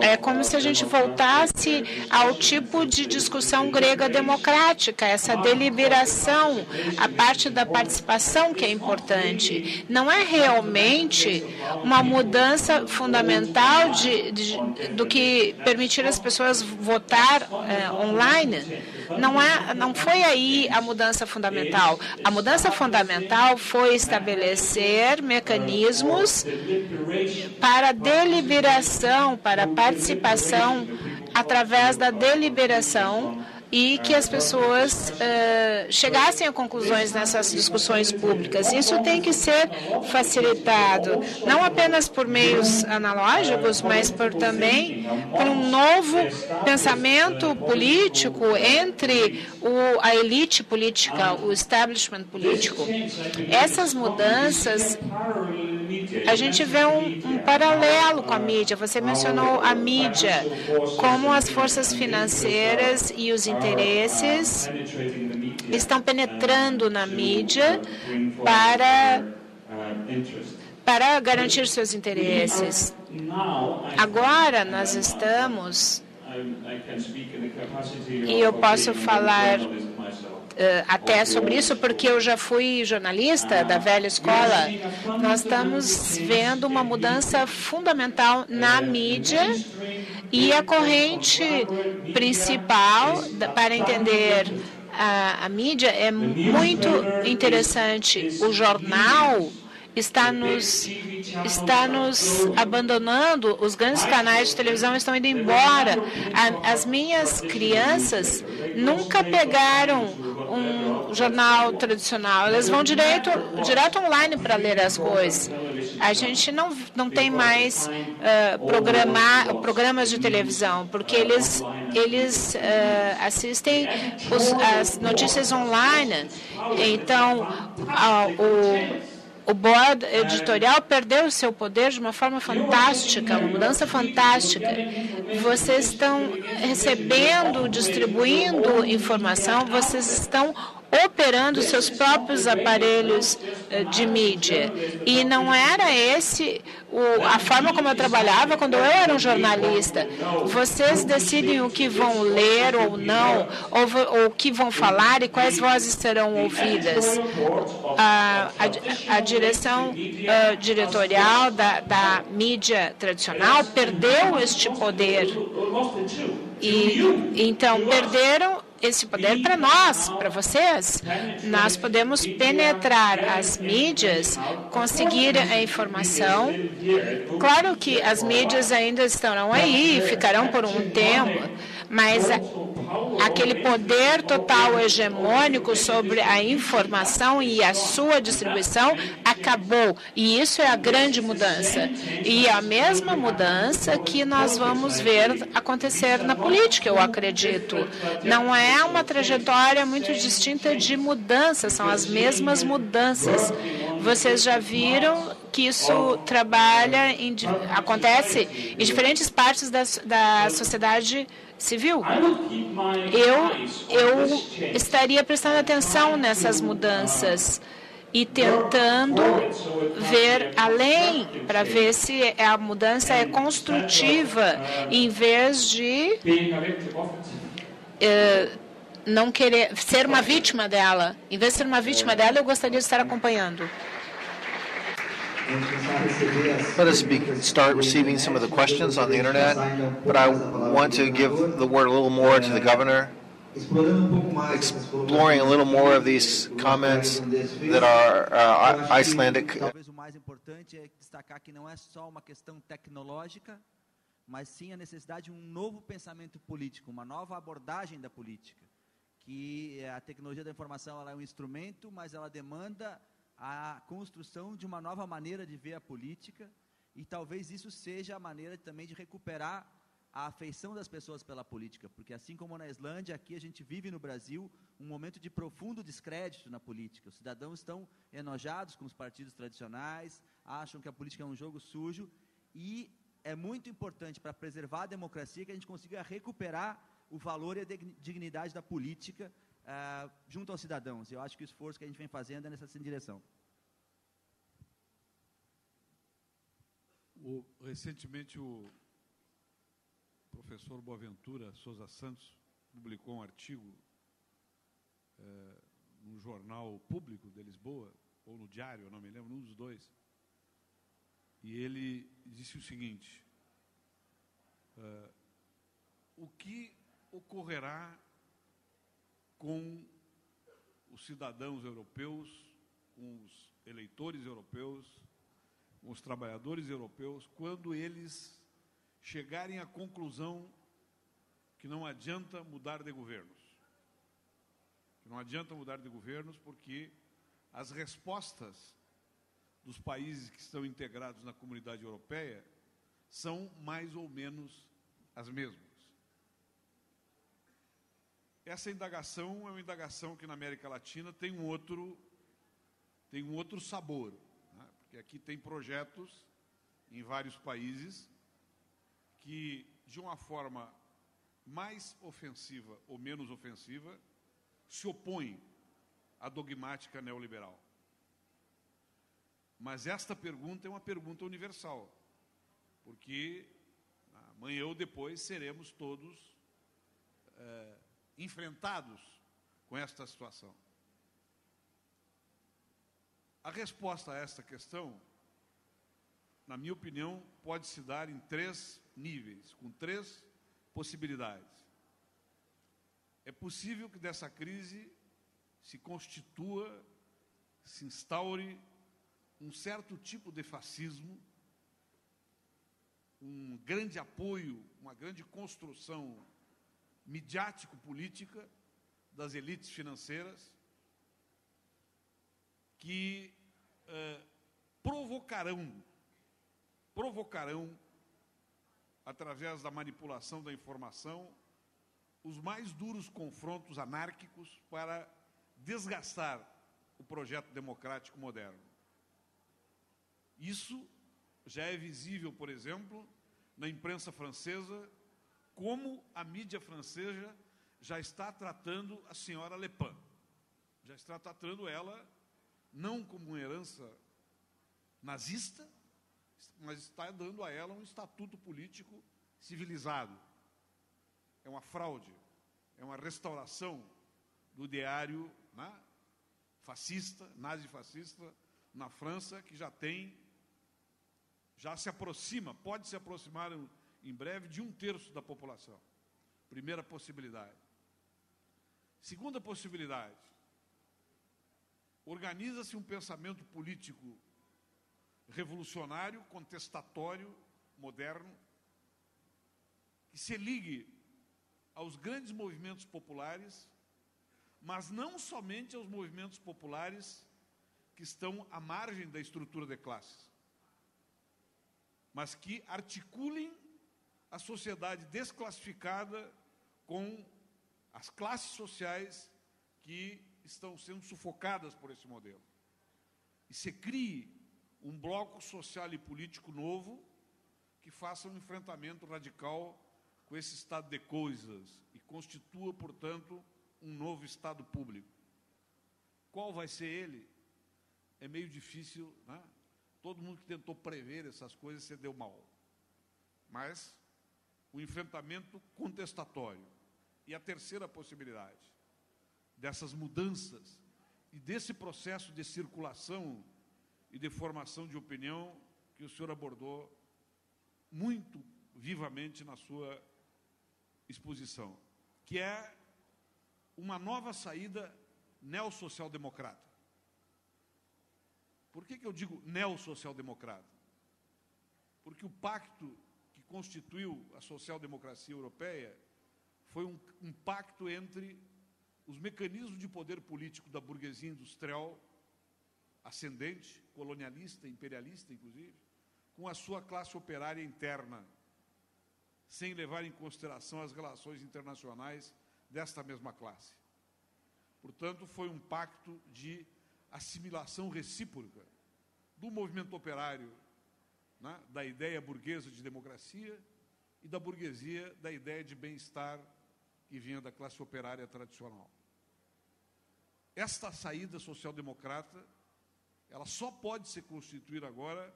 é como se a gente voltasse ao tipo de discussão grega democrática, essa deliberação, a parte da participação que é importante. Não é realmente uma mudança fundamental do que permitir as pessoas votar online. Não foi aí a mudança fundamental. A mudança fundamental foi estabelecer mecanismos para deliberação, para participação através da deliberação, e que as pessoas chegassem a conclusões nessas discussões públicas. Isso tem que ser facilitado, não apenas por meios analógicos, mas também por um novo pensamento político entre a elite política, o establishment político. Essas mudanças, a gente vê um paralelo com a mídia. Você mencionou a mídia, como as forças financeiras e os interesses estão penetrando na mídia para garantir seus interesses. Agora nós estamos, e eu posso falar até sobre isso, porque eu já fui jornalista da velha escola, nós estamos vendo uma mudança fundamental na mídia, e a corrente principal para entender a mídia é muito interessante. O jornal está nos abandonando, os grandes canais de televisão estão indo embora. As minhas crianças nunca pegaram um jornal tradicional, elas vão direto online para ler as coisas. A gente não tem mais programas de televisão, porque eles assistem as notícias online. Então, o board editorial perdeu o seu poder de uma forma fantástica, uma mudança fantástica. Vocês estão recebendo, distribuindo informação, vocês estão operando seus próprios aparelhos de mídia. E não era a forma como eu trabalhava quando eu era um jornalista. Vocês decidem o que vão ler ou não, ou o que vão falar e quais vozes serão ouvidas. A direção diretorial da mídia tradicional perdeu este poder. E então perderam esse poder para nós, para vocês. Nós podemos penetrar as mídias, conseguir a informação. Claro que as mídias ainda estarão aí, ficarão por um tempo, mas aquele poder total hegemônico sobre a informação e a sua distribuição acabou. E isso é a grande mudança. E a mesma mudança que nós vamos ver acontecer na política, eu acredito. Não é uma trajetória muito distinta de mudanças, são as mesmas mudanças. Vocês já viram que isso acontece em diferentes partes da sociedade civil. Eu estaria prestando atenção nessas mudanças e tentando ver além, para ver se a mudança é construtiva, em vez de não querer ser uma vítima dela. Em vez de ser uma vítima dela, eu gostaria de estar acompanhando. Let us start receiving some of the questions on the internet, but I want to give the word a little more to the governor, exploring a little more of these comments that are Icelandic. Talvez o mais importante é destacar que não é só uma questão tecnológica, mas sim a necessidade de um novo pensamento político, uma nova abordagem da política, que a tecnologia da informação ela é um instrumento, mas ela demanda a construção de uma nova maneira de ver a política, e talvez isso seja a maneira também de recuperar a afeição das pessoas pela política, porque assim como na Islândia, aqui a gente vive no Brasil um momento de profundo descrédito na política. Os cidadãos estão enojados com os partidos tradicionais, acham que a política é um jogo sujo, e é muito importante para preservar a democracia que a gente consiga recuperar o valor e a dignidade da política junto aos cidadãos. Eu acho que o esforço que a gente vem fazendo é nessa direção. Recentemente, o professor Boaventura Souza Santos publicou um artigo no jornal Público de Lisboa, ou no Diário, eu não me lembro, num dos dois. E ele disse o seguinte: o que ocorrerá com os cidadãos europeus, com os eleitores europeus, com os trabalhadores europeus, quando eles chegarem à conclusão que não adianta mudar de governos. Que não adianta mudar de governos porque as respostas dos países que estão integrados na comunidade europeia são mais ou menos as mesmas. Essa indagação é uma indagação que na América Latina tem um outro sabor, né? Porque aqui tem projetos em vários países que, de uma forma mais ofensiva ou menos ofensiva, se opõem à dogmática neoliberal. Mas esta pergunta é uma pergunta universal, porque amanhã ou depois seremos todos enfrentados com esta situação. A resposta a esta questão, na minha opinião, pode se dar em 3 níveis, com 3 possibilidades. É possível que dessa crise se constitua, se instaure um certo tipo de fascismo, um grande apoio, uma grande construção midiático-política das elites financeiras que provocarão, através da manipulação da informação, os mais duros confrontos anárquicos para desgastar o projeto democrático moderno. Isso já é visível, por exemplo, na imprensa francesa, como a mídia francesa já está tratando a senhora Le Pen. Já está tratando ela não como uma herança nazista, mas está dando a ela um estatuto político civilizado. É uma fraude, é uma restauração do ideário fascista, nazifascista, na França, que já se aproxima, pode se aproximar em breve de 1/3 da população. Primeira possibilidade. Segunda possibilidade, organiza-se um pensamento político revolucionário, contestatório, moderno, que se ligue aos grandes movimentos populares, mas não somente aos movimentos populares que estão à margem da estrutura de classes, mas que articulem a sociedade desclassificada com as classes sociais que estão sendo sufocadas por esse modelo. E se crie um bloco social e político novo que faça um enfrentamento radical com esse estado de coisas e constitua, portanto, um novo Estado público. Qual vai ser ele? É meio difícil, né? Todo mundo que tentou prever essas coisas se deu mal. Mas o enfrentamento contestatório. E a terceira possibilidade dessas mudanças e desse processo de circulação e de formação de opinião que o senhor abordou muito vivamente na sua exposição, que é uma nova saída neossocial-democrata. Por que eu digo neossocial-democrata? Porque o pacto que constituiu a social-democracia europeia foi um pacto entre os mecanismos de poder político da burguesia industrial ascendente, colonialista, imperialista, inclusive, com a sua classe operária interna, sem levar em consideração as relações internacionais desta mesma classe. Portanto, foi um pacto de assimilação recíproca do movimento operário né, da ideia burguesa de democracia e da burguesia da ideia de bem-estar que vinha da classe operária tradicional. Esta saída social-democrata, ela só pode se constituir agora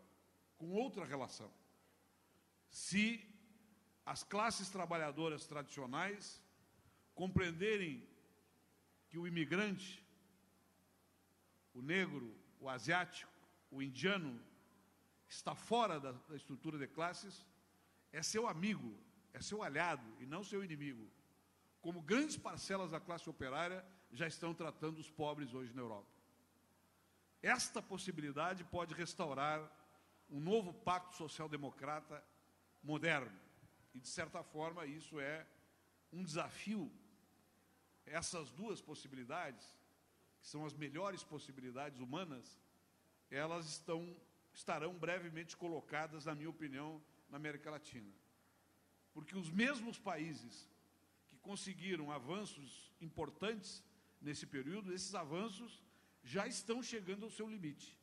com outra relação. Se as classes trabalhadoras tradicionais compreenderem que o imigrante, o negro, o asiático, o indiano, que está fora da estrutura de classes, é seu amigo, é seu aliado e não seu inimigo, como grandes parcelas da classe operária já estão tratando os pobres hoje na Europa. Esta possibilidade pode restaurar um novo pacto social-democrata moderno. E, de certa forma, isso é um desafio. Essas duas possibilidades, que são as melhores possibilidades humanas, elas estarão brevemente colocadas, na minha opinião, na América Latina. Porque os mesmos países que conseguiram avanços importantes nesse período, esses avanços já estão chegando ao seu limite.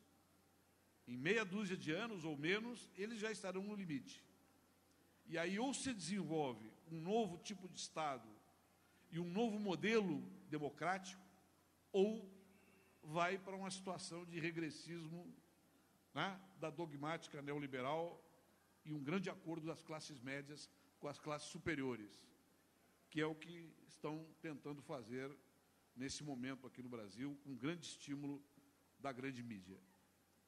Em meia dúzia de anos ou menos, eles já estarão no limite. E aí ou se desenvolve um novo tipo de Estado e um novo modelo democrático, ou vai para uma situação de regressismo, né, da dogmática neoliberal e um grande acordo das classes médias com as classes superiores, que é o que estão tentando fazer nesse momento aqui no Brasil, com um grande estímulo da grande mídia.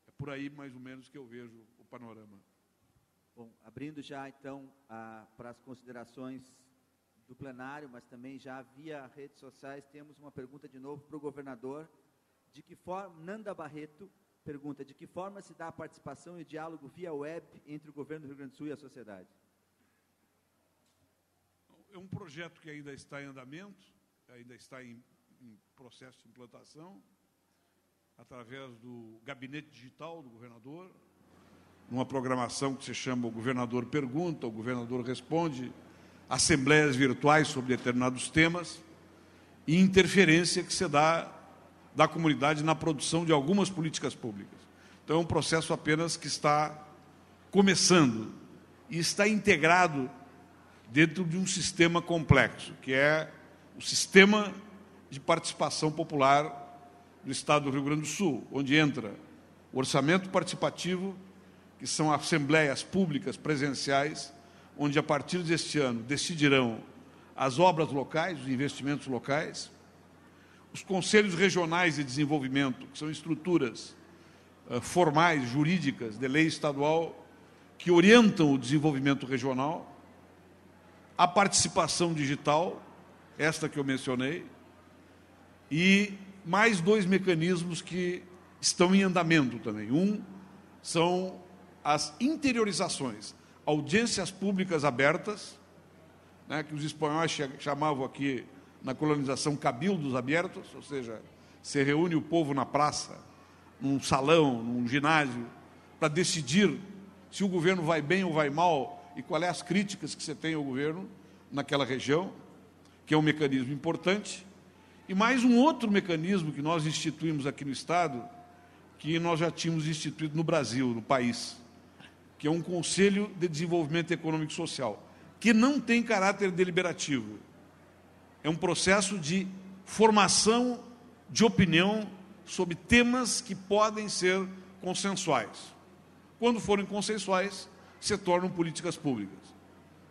É por aí, mais ou menos, que eu vejo o panorama. Bom, abrindo já, então, para as considerações do plenário, mas também já via redes sociais, temos uma pergunta de novo para o governador. De que forma, Nanda Barreto pergunta, de que forma se dá a participação e o diálogo via web entre o governo do Rio Grande do Sul e a sociedade? É um projeto que ainda está em andamento, ainda está em processo de implantação, através do gabinete digital do governador, numa programação que se chama O Governador Pergunta, o Governador Responde, assembleias virtuais sobre determinados temas e interferência que se dá da comunidade na produção de algumas políticas públicas. Então, é um processo apenas que está começando e está integrado dentro de um sistema complexo, que é o sistema de participação popular do Estado do Rio Grande do Sul, onde entra o orçamento participativo, que são assembleias públicas presenciais, onde a partir deste ano decidirão as obras locais, os investimentos locais, os conselhos regionais de desenvolvimento, que são estruturas formais, jurídicas, de lei estadual, que orientam o desenvolvimento regional, a participação digital, esta que eu mencionei, e mais dois mecanismos que estão em andamento também. Um são as interiorizações, audiências públicas abertas, né, que os espanhóis chamavam aqui na colonização cabildos abertos, ou seja, se reúne o povo na praça, num salão, num ginásio, para decidir se o governo vai bem ou vai mal e quais as críticas que você tem ao governo naquela região, que é um mecanismo importante. E mais um outro mecanismo que nós instituímos aqui no Estado, que nós já tínhamos instituído no Brasil, no país, que é um Conselho de Desenvolvimento Econômico e Social, que não tem caráter deliberativo. É um processo de formação de opinião sobre temas que podem ser consensuais. Quando forem consensuais, se tornam políticas públicas.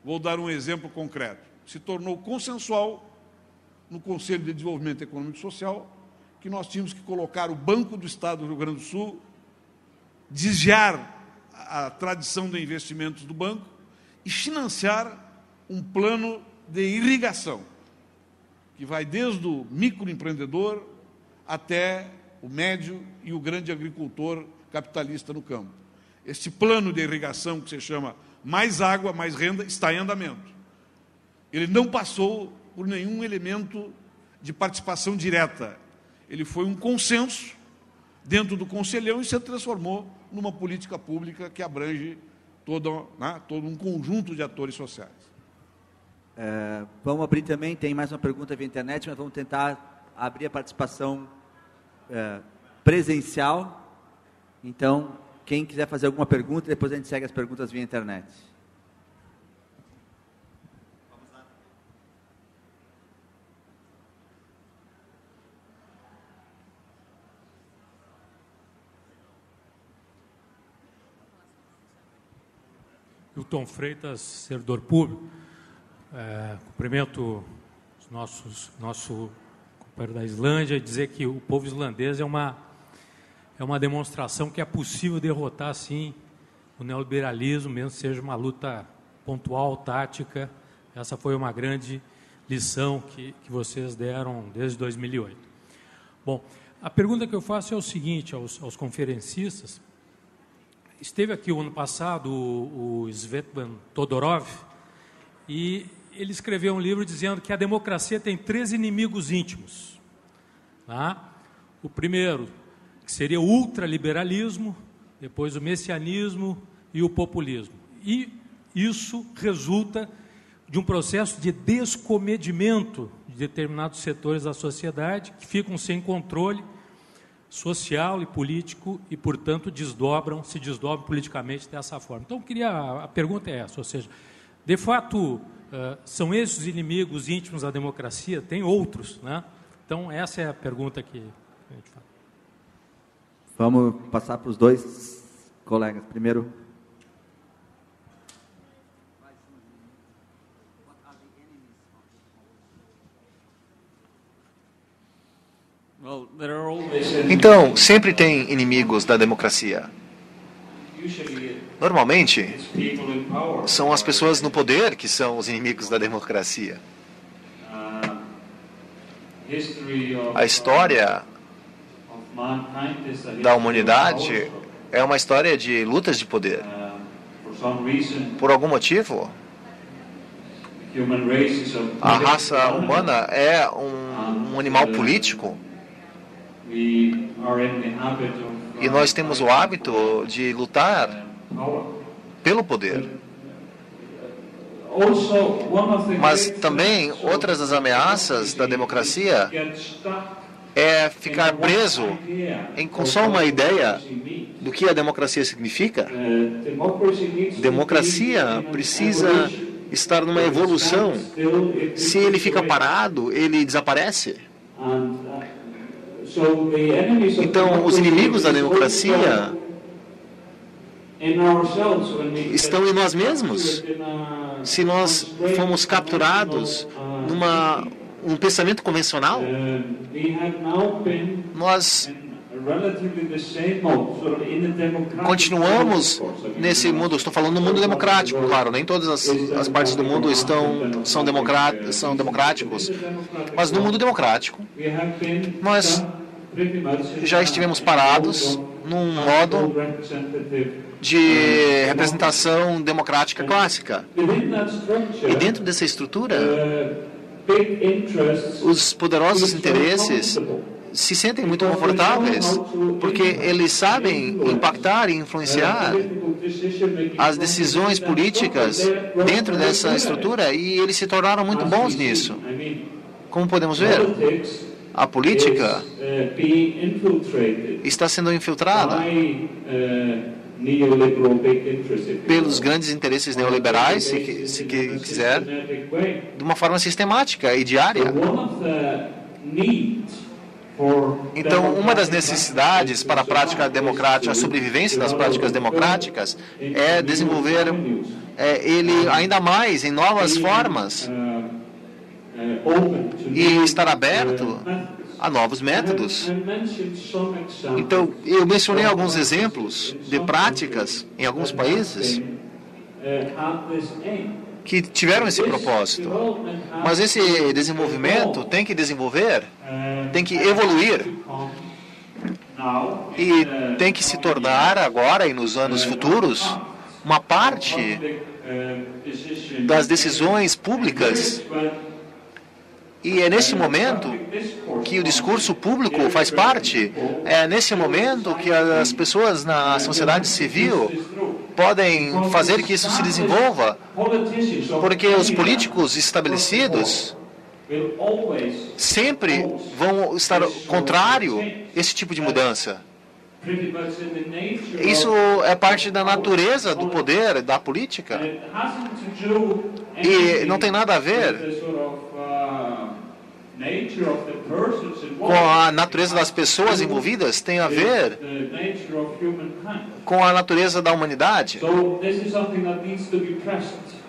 Vou dar um exemplo concreto. Se tornou consensual no Conselho de Desenvolvimento Econômico e Social que nós tínhamos que colocar o Banco do Estado do Rio Grande do Sul, desviar a tradição de investimentos do banco e financiar um plano de irrigação, que vai desde o microempreendedor até o médio e o grande agricultor capitalista no campo. Este plano de irrigação, que se chama Mais Água, Mais Renda, está em andamento. Ele não passou por nenhum elemento de participação direta. Ele foi um consenso dentro do Conselhão e se transformou numa política pública que abrange todo um conjunto de atores sociais. Vamos abrir também, tem mais uma pergunta via internet, mas vamos tentar abrir a participação presencial. Então, quem quiser fazer alguma pergunta, depois a gente segue as perguntas via internet. Hilton Freitas, servidor público. Cumprimento os nosso companheiro da Islândia e dizer que o povo islandês é uma demonstração que é possível derrotar, sim, o neoliberalismo, mesmo que seja uma luta pontual, tática. Essa foi uma grande lição que vocês deram desde 2008. Bom, a pergunta que eu faço é o seguinte aos conferencistas. Esteve aqui o ano passado o Svetlana Todorov e ele escreveu um livro dizendo que a democracia tem 3 inimigos íntimos. Tá? O primeiro, que seria o ultraliberalismo, depois o messianismo e o populismo. E isso resulta de um processo de descomedimento de determinados setores da sociedade que ficam sem controle social e político e, portanto, se desdobram politicamente dessa forma. Então, a pergunta é essa, ou seja, de fato, são esses os inimigos íntimos da democracia? Tem outros, né? Então, essa é a pergunta que a gente faz. Vamos passar para os 2 colegas. Primeiro... Então, sempre tem inimigos da democracia. Normalmente, são as pessoas no poder que são os inimigos da democracia. A história da humanidade é uma história de lutas de poder. Por algum motivo, a raça humana é um animal político. E nós temos o hábito de lutar pelo poder. Mas também, outras das ameaças da democracia é ficar preso com só uma ideia do que a democracia significa. Democracia precisa estar numa evolução. Se ele fica parado, ele desaparece. Então, os inimigos da democracia estão em nós mesmos. Se nós fomos capturados num pensamento convencional, nós continuamos nesse mundo. Estou falando do mundo democrático, claro. Nem todas as partes do mundo são democráticos. Mas no mundo democrático, nós já estivemos parados num modo de representação democrática clássica. E dentro dessa estrutura, os poderosos interesses se sentem muito confortáveis, porque eles sabem impactar e influenciar as decisões políticas dentro dessa estrutura, e eles se tornaram muito bons nisso. Como podemos ver, a política está sendo infiltrada pelos grandes interesses neoliberais, se quiser, de uma forma sistemática e diária. Então, uma das necessidades para a prática democrática, a sobrevivência das práticas democráticas, é desenvolver ele ainda mais em novas formas e estar aberto a novos métodos. Então, eu mencionei alguns exemplos de práticas em alguns países que tiveram esse propósito. Mas esse desenvolvimento tem que evoluir e tem que se tornar agora e nos anos futuros uma parte das decisões públicas. E é nesse momento que o discurso público faz parte, é nesse momento que as pessoas na sociedade civil podem fazer que isso se desenvolva, porque os políticos estabelecidos sempre vão estar contrário a esse tipo de mudança. Isso é parte da natureza do poder, da política. E não tem nada a ver com a natureza das pessoas envolvidas, tem a ver com a natureza da humanidade.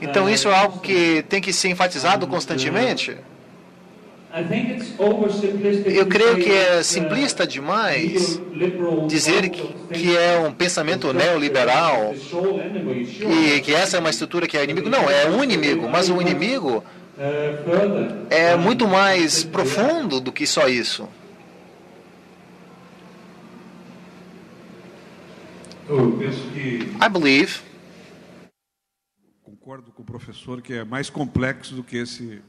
Então isso é algo que tem que ser enfatizado constantemente. Eu creio que é simplista demais dizer que é um pensamento neoliberal e que essa é uma estrutura que é inimigo. Não, é um inimigo, mas o inimigo é muito mais profundo do que só isso. Eu penso que... I believe... Concordo com o professor que é mais complexo do que esse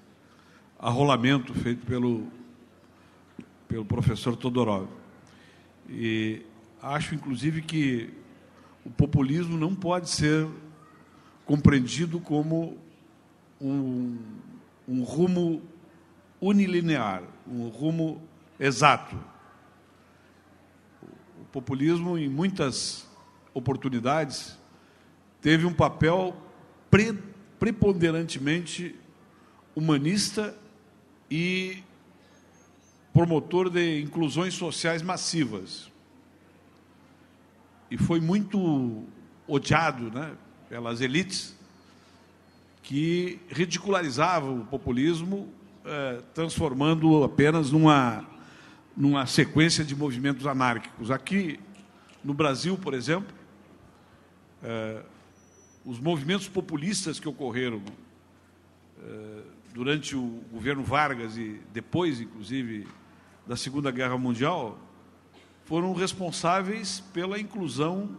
arrolamento feito pelo professor Todorov. E acho, inclusive, que o populismo não pode ser compreendido como um rumo unilinear, um rumo exato. O populismo, em muitas oportunidades, teve um papel preponderantemente humanista e promotor de inclusões sociais massivas. E foi muito odiado, né, pelas elites que ridicularizavam o populismo, transformando-o apenas numa sequência de movimentos anárquicos. Aqui, no Brasil, por exemplo, os movimentos populistas que ocorreram durante o governo Vargas e depois, inclusive, da Segunda Guerra Mundial, foram responsáveis pela inclusão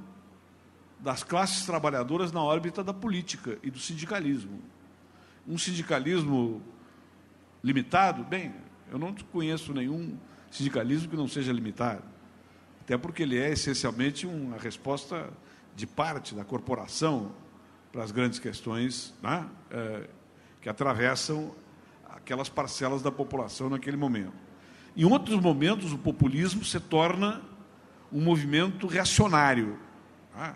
das classes trabalhadoras na órbita da política e do sindicalismo. Um sindicalismo limitado? Bem, eu não conheço nenhum sindicalismo que não seja limitado, até porque ele é essencialmente uma resposta de parte da corporação para as grandes questões, né, que atravessam aquelas parcelas da população naquele momento. Em outros momentos, o populismo se torna um movimento reacionário. Né?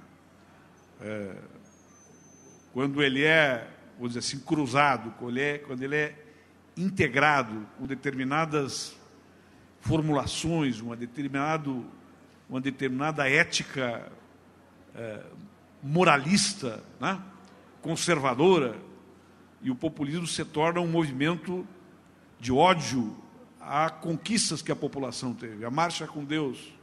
Quando ele é, vou dizer assim, cruzado, quando ele é integrado com determinadas formulações, uma determinada ética moralista, né, conservadora, e o populismo se torna um movimento de ódio a conquistas que a população teve. A marcha com Deus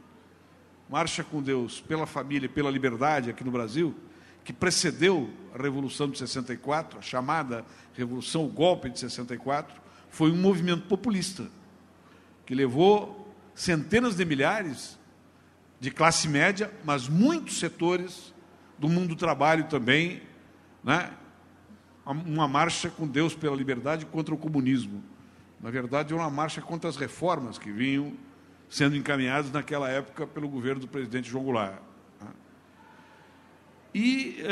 pela família e pela liberdade aqui no Brasil, que precedeu a Revolução de 64, a chamada Revolução, o golpe de 64, foi um movimento populista, que levou centenas de milhares de classe média, mas muitos setores do mundo do trabalho também, né, uma marcha com Deus pela liberdade contra o comunismo. Na verdade, é uma marcha contra as reformas que vinham sendo encaminhadas naquela época pelo governo do presidente João Goulart. E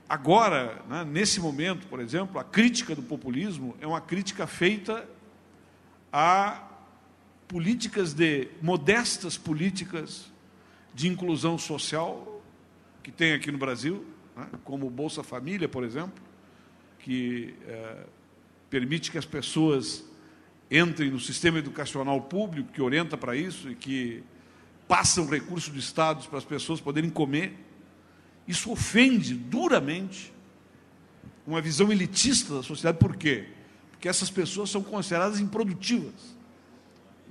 agora, né, nesse momento, por exemplo, a crítica do populismo é uma crítica feita a modestas políticas de inclusão social que tem aqui no Brasil, né, como o Bolsa Família, por exemplo, que permite que as pessoas entrem no sistema educacional público, que orienta para isso e que passam recursos do Estado para as pessoas poderem comer. Isso ofende duramente uma visão elitista da sociedade. Por quê? Porque essas pessoas são consideradas improdutivas.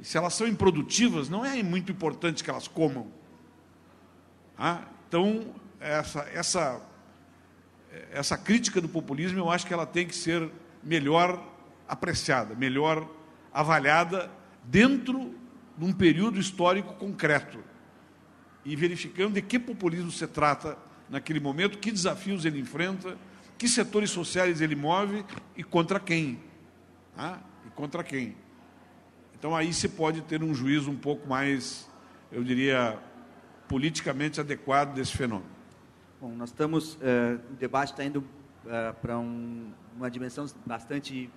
E se elas são improdutivas, não é muito importante que elas comam. Então, essa crítica do populismo, eu acho que ela tem que ser melhor apreciada, melhor avaliada dentro de um período histórico concreto e verificando de que populismo se trata naquele momento, que desafios ele enfrenta, que setores sociais ele move e contra quem. E contra quem. Então, aí se pode ter um juízo um pouco mais, eu diria, politicamente adequado desse fenômeno. Bom, nós estamos, o debate está indo para uma dimensão bastante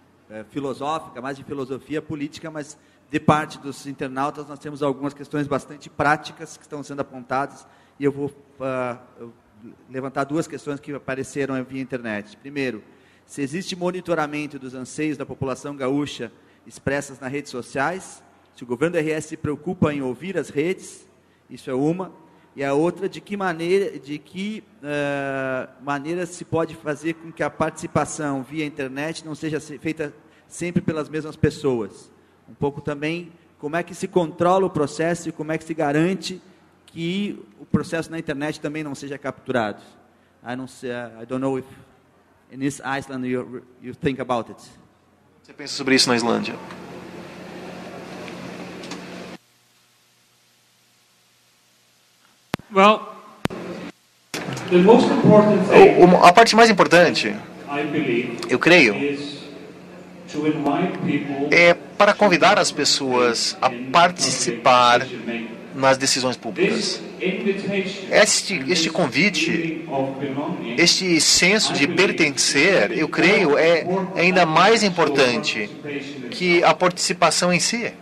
filosófica, mais de filosofia política, mas de parte dos internautas, nós temos algumas questões bastante práticas que estão sendo apontadas, e eu vou levantar duas questões que apareceram via internet. Primeiro, se existe monitoramento dos anseios da população gaúcha expressas nas redes sociais, se o governo do RS se preocupa em ouvir as redes, isso é uma, e a outra, de que maneira se pode fazer com que a participação via internet não seja feita sempre pelas mesmas pessoas. Um pouco também, como é que se controla o processo e como é que se garante que o processo na internet também não seja capturado. I don't know if in this Iceland you think about it. Você pensa sobre isso na Islândia? Well, the most important thing, a parte mais importante, I believe, eu creio, to invite people é para convidar as pessoas a participar nas decisões públicas. Este convite, este senso de pertencer, eu creio, é ainda mais importante que a participação em si.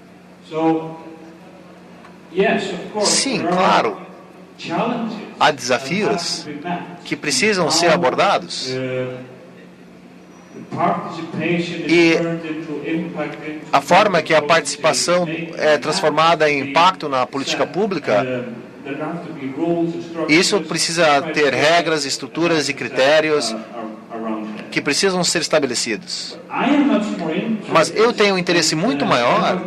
Sim, claro, há desafios que precisam ser abordados. E a forma que a participação é transformada em impacto na política pública, isso precisa ter regras, estruturas e critérios que precisam ser estabelecidos. Mas eu tenho um interesse muito maior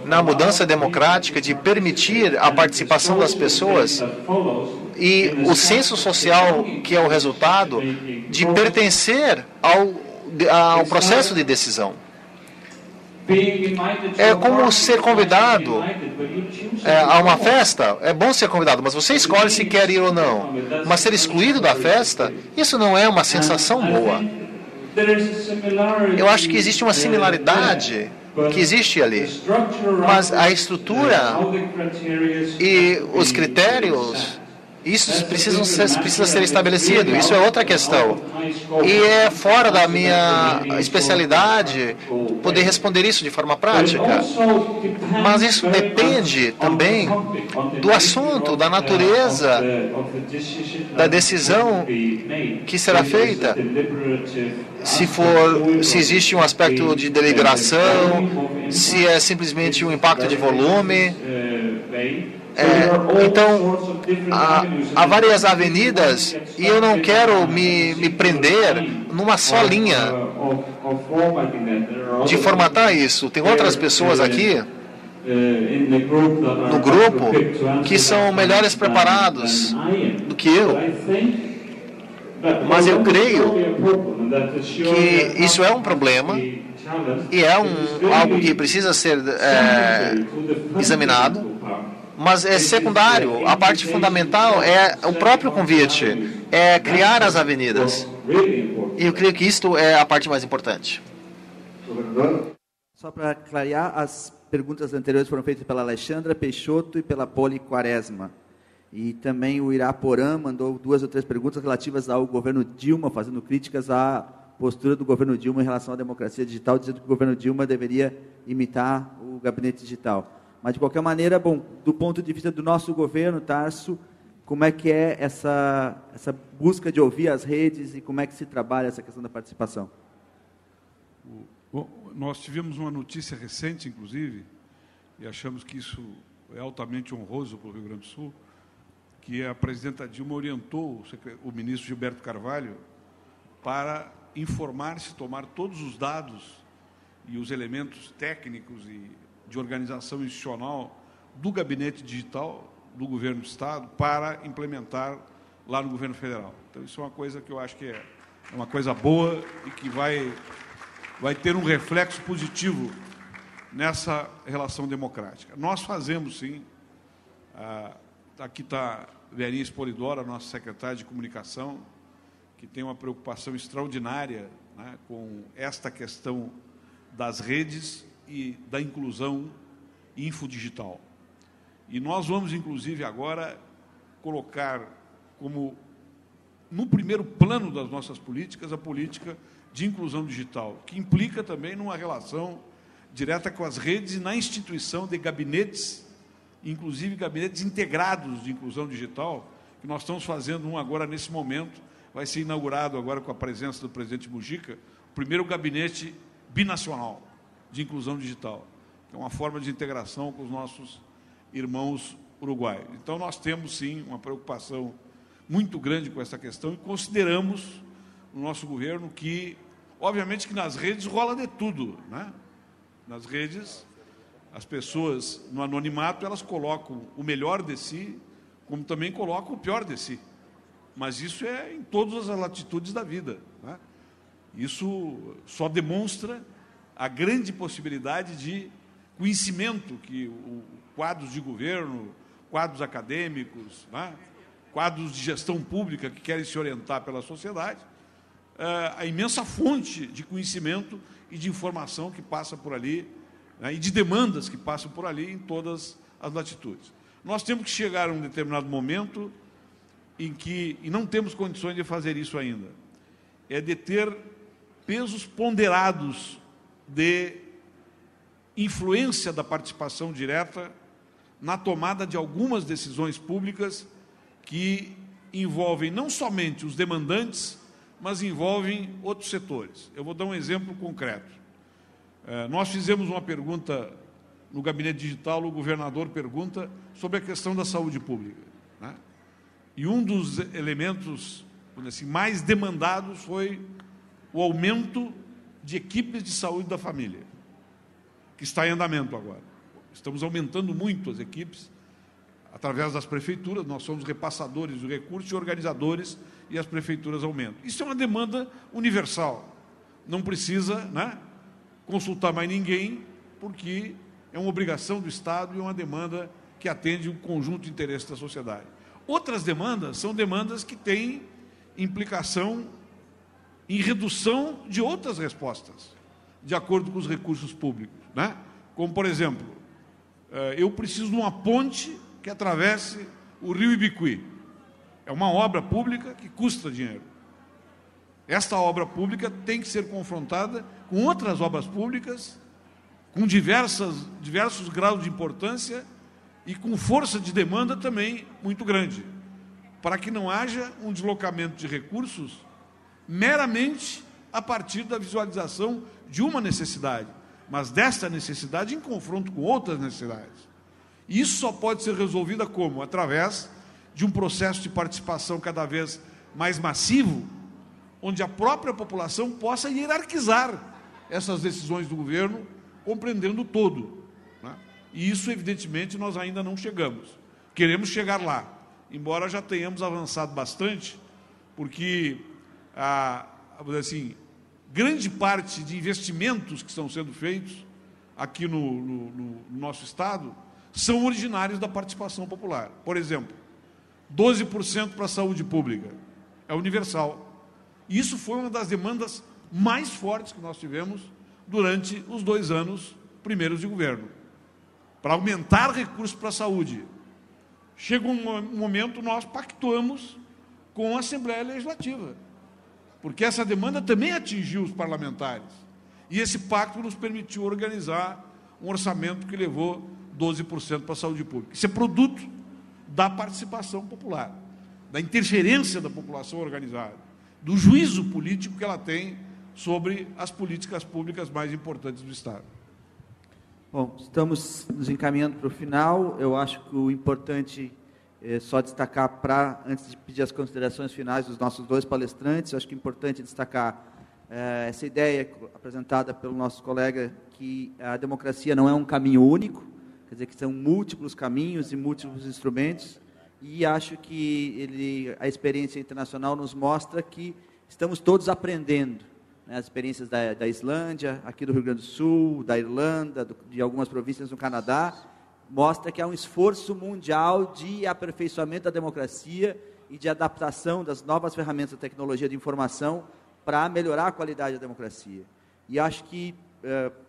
na mudança democrática de permitir a participação das pessoas e o senso social que é o resultado de pertencer ao processo de decisão. É como ser convidado a uma festa. É bom ser convidado, mas você escolhe se quer ir ou não. Mas ser excluído da festa, isso não é uma sensação boa. Eu acho que existe uma similaridade que existe ali. Mas a estrutura e os critérios, isso precisa ser estabelecido. Isso é outra questão. E é fora da minha especialidade poder responder isso de forma prática. Mas isso depende também do assunto, da natureza da decisão que será feita. Se existe um aspecto de deliberação, se é simplesmente um impacto de volume. Então, há várias avenidas e eu não quero me prender numa só linha de formatar isso. Tem outras pessoas aqui no grupo que são melhores preparados do que eu. Mas eu creio que isso é um problema e é algo que precisa ser examinado. Mas é secundário. A parte fundamental é o próprio convite, é criar as avenidas. E eu creio que isto é a parte mais importante. Só para clarear, as perguntas anteriores foram feitas pela Alexandra Peixoto e pela Poli Quaresma. E também o Iraporã mandou 2 ou 3 perguntas relativas ao governo Dilma, fazendo críticas à postura do governo Dilma em relação à democracia digital, dizendo que o governo Dilma deveria imitar o gabinete digital. Mas, de qualquer maneira, bom, do ponto de vista do nosso governo, Tarso, como é que é essa busca de ouvir as redes e como é que se trabalha essa questão da participação? Bom, nós tivemos uma notícia recente, inclusive, e achamos que isso é altamente honroso para o Rio Grande do Sul, que a presidenta Dilma orientou o ministro Gilberto Carvalho para informar-se, tomar todos os dados e os elementos técnicos e de organização institucional do gabinete digital do governo do Estado para implementar lá no governo federal. Então, isso é uma coisa que eu acho que é uma coisa boa e que vai ter um reflexo positivo nessa relação democrática. Nós fazemos, sim, aqui está Verinha Spolidora, nossa secretária de comunicação, que tem uma preocupação extraordinária, né, com esta questão das redes e da inclusão infodigital. E nós vamos, inclusive, agora colocar como, no primeiro plano das nossas políticas, a política de inclusão digital, que implica também numa relação direta com as redes e na instituição de gabinetes, inclusive gabinetes integrados de inclusão digital, que nós estamos fazendo um agora nesse momento, vai ser inaugurado agora com a presença do presidente Mujica, o primeiro gabinete binacional de inclusão digital, que é uma forma de integração com os nossos irmãos uruguaios. Então, nós temos, sim, uma preocupação muito grande com essa questão e consideramos no nosso governo que, obviamente, que nas redes rola de tudo, né? Nas redes, as pessoas, no anonimato, elas colocam o melhor de si, como também colocam o pior de si. Mas isso é em todas as latitudes da vida, né? Isso só demonstra a grande possibilidade de conhecimento que quadros de governo, quadros acadêmicos, né? Quadros de gestão pública que querem se orientar pela sociedade, a imensa fonte de conhecimento e de informação que passa por ali, né, e de demandas que passam por ali em todas as latitudes. Nós temos que chegar a um determinado momento em que, e não temos condições de fazer isso ainda, é de ter pesos ponderados de influência da participação direta na tomada de algumas decisões públicas que envolvem não somente os demandantes, mas envolvem outros setores. Eu vou dar um exemplo concreto. Nós fizemos uma pergunta no gabinete digital, o governador pergunta sobre a questão da saúde pública, né? E um dos elementos, assim, mais demandados foi o aumento de equipes de saúde da família, que está em andamento agora. Estamos aumentando muito as equipes através das prefeituras, nós somos repassadores de recursos e organizadores, e as prefeituras aumentam. Isso é uma demanda universal. Não precisa, né, consultar mais ninguém, porque é uma obrigação do Estado e uma demanda que atende um conjunto de interesses da sociedade. Outras demandas são demandas que têm implicação em redução de outras respostas, de acordo com os recursos públicos, né? Como, por exemplo, eu preciso de uma ponte que atravesse o rio Ibiqui. É uma obra pública que custa dinheiro. Esta obra pública tem que ser confrontada com outras obras públicas, com diversos graus de importância e com força de demanda também muito grande, para que não haja um deslocamento de recursos meramente a partir da visualização de uma necessidade, mas desta necessidade em confronto com outras necessidades. E isso só pode ser resolvido como? Através de um processo de participação cada vez mais massivo, onde a própria população possa hierarquizar essas decisões do governo, compreendendo o todo, né? E isso, evidentemente, nós ainda não chegamos. Queremos chegar lá, embora já tenhamos avançado bastante, porque, assim, grande parte de investimentos que estão sendo feitos aqui no nosso Estado são originários da participação popular. Por exemplo, 12% para a saúde pública, é universal. Isso foi uma das demandas mais fortes que nós tivemos durante os 2 anos primeiros de governo, para aumentar recursos para a saúde. Chega um momento, nós pactuamos com a Assembleia Legislativa, porque essa demanda também atingiu os parlamentares, e esse pacto nos permitiu organizar um orçamento que levou 12% para a saúde pública. Isso é produto da participação popular, da interferência da população organizada, do juízo político que ela tem sobre as políticas públicas mais importantes do Estado. Bom, estamos nos encaminhando para o final. Eu acho que o importante é só destacar, antes de pedir as considerações finais dos nossos 2 palestrantes, eu acho que é importante destacar essa ideia apresentada pelo nosso colega, que a democracia não é um caminho único, quer dizer, que são múltiplos caminhos e múltiplos instrumentos, e acho que a experiência internacional nos mostra que estamos todos aprendendo, né? As experiências da Islândia, aqui do Rio Grande do Sul, da Irlanda, de algumas províncias no Canadá, mostra que há um esforço mundial de aperfeiçoamento da democracia e de adaptação das novas ferramentas da tecnologia de informação para melhorar a qualidade da democracia. E acho que,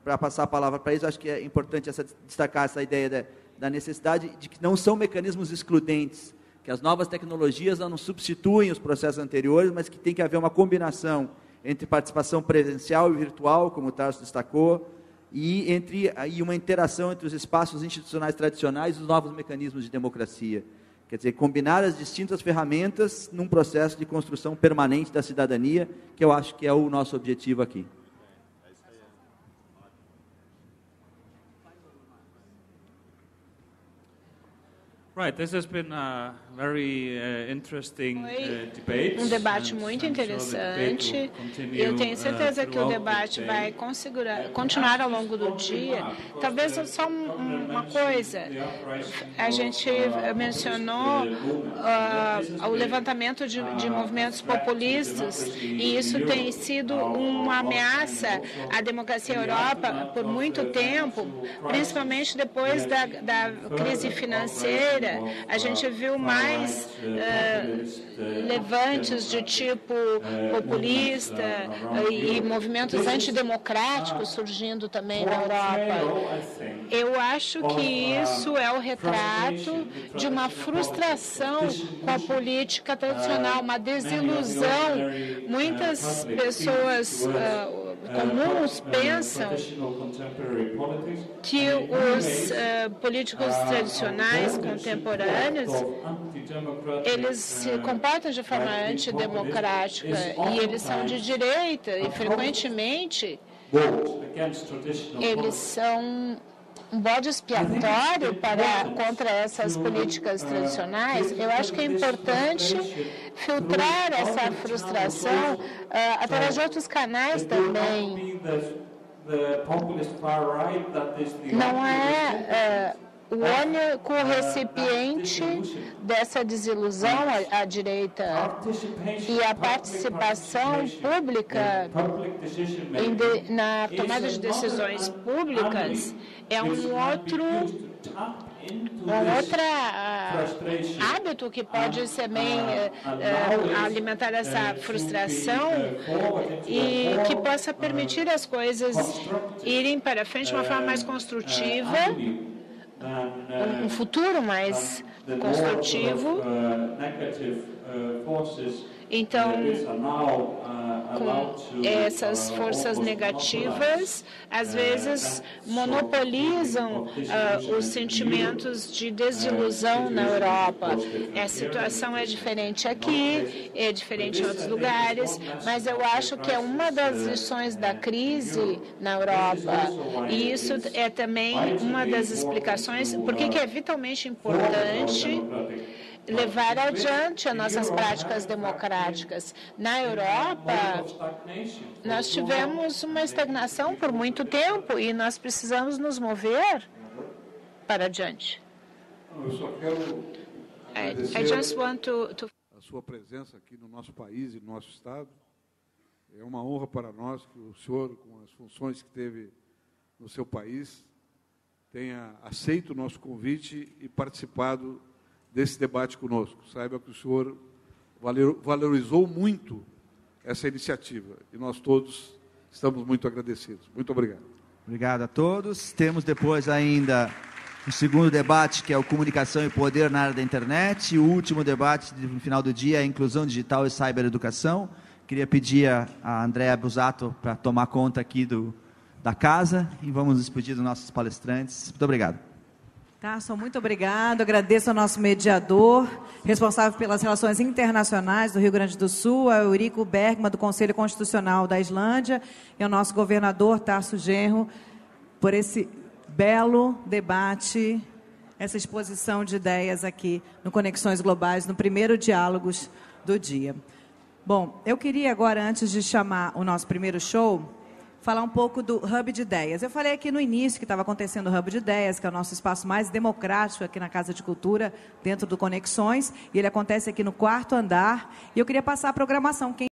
para passar a palavra para eles, acho que é importante destacar essa ideia da necessidade de que não são mecanismos excludentes, que as novas tecnologias não substituem os processos anteriores, mas que tem que haver uma combinação entre participação presencial e virtual, como o Tarso destacou, e uma interação entre os espaços institucionais tradicionais e os novos mecanismos de democracia. Quer dizer, combinar as distintas ferramentas num processo de construção permanente da cidadania, que eu acho que é o nosso objetivo aqui. Right, this has been a very interesting debate. Um debate muito interessante. Eu tenho certeza que o debate vai continuar ao longo do dia. Talvez só uma coisa. A gente mencionou o levantamento de movimentos populistas, e isso tem sido uma ameaça à democracia Europa por muito tempo, principalmente depois da crise financeira. A gente viu mais levantes de tipo populista e movimentos antidemocráticos surgindo também na Europa. Eu acho que isso é o retrato de uma frustração com a política tradicional, uma desilusão. Muitas pessoas comuns pensam que os políticos tradicionais contemporâneos, eles se comportam de forma antidemocrática, e eles são de direita, e frequentemente eles são um bode expiatório contra essas políticas tradicionais. Eu acho que é importante filtrar essa frustração através de outros canais também. Não é o único recipiente dessa desilusão à direita, e a participação pública na tomada de decisões públicas é um outro hábito que pode também alimentar essa frustração e que possa permitir as coisas irem para frente de uma forma mais construtiva, um futuro mais construtivo. Então, com essas forças negativas, às vezes monopolizam os sentimentos de desilusão na Europa. A situação é diferente aqui, é diferente em outros lugares, mas eu acho que é uma das lições da crise na Europa. E isso é também uma das explicações por que é vitalmente importante levar adiante as nossas práticas democráticas. Na Europa, nós tivemos uma estagnação por muito tempo e nós precisamos nos mover para adiante. Eu só quero a sua presença aqui no nosso país e no nosso Estado. É uma honra para nós que o senhor, com as funções que teve no seu país, tenha aceito o nosso convite e participado desse debate conosco. Saiba que o senhor valorizou muito essa iniciativa e nós todos estamos muito agradecidos. Muito obrigado. Obrigado a todos. Temos depois ainda o segundo debate, que é o Comunicação e Poder na área da internet, e o último debate no final do dia é a Inclusão Digital e Cybereducação. Queria pedir a Andréa Busato para tomar conta aqui da casa, e vamos despedir dos nossos palestrantes. Muito obrigado. Carson, muito obrigado. Agradeço ao nosso mediador, responsável pelas relações internacionais do Rio Grande do Sul, ao Eurico Bergman, do Conselho Constitucional da Islândia, e ao nosso governador, Tarso Genro, por esse belo debate, essa exposição de ideias aqui no Conexões Globais, no primeiro Diálogos do dia. Bom, eu queria agora, antes de chamar o nosso primeiro show, falar um pouco do Hub de Ideias. Eu falei aqui no início que estava acontecendo o Hub de Ideias, que é o nosso espaço mais democrático aqui na Casa de Cultura, dentro do Conexões, e ele acontece aqui no 4º andar, e eu queria passar a programação.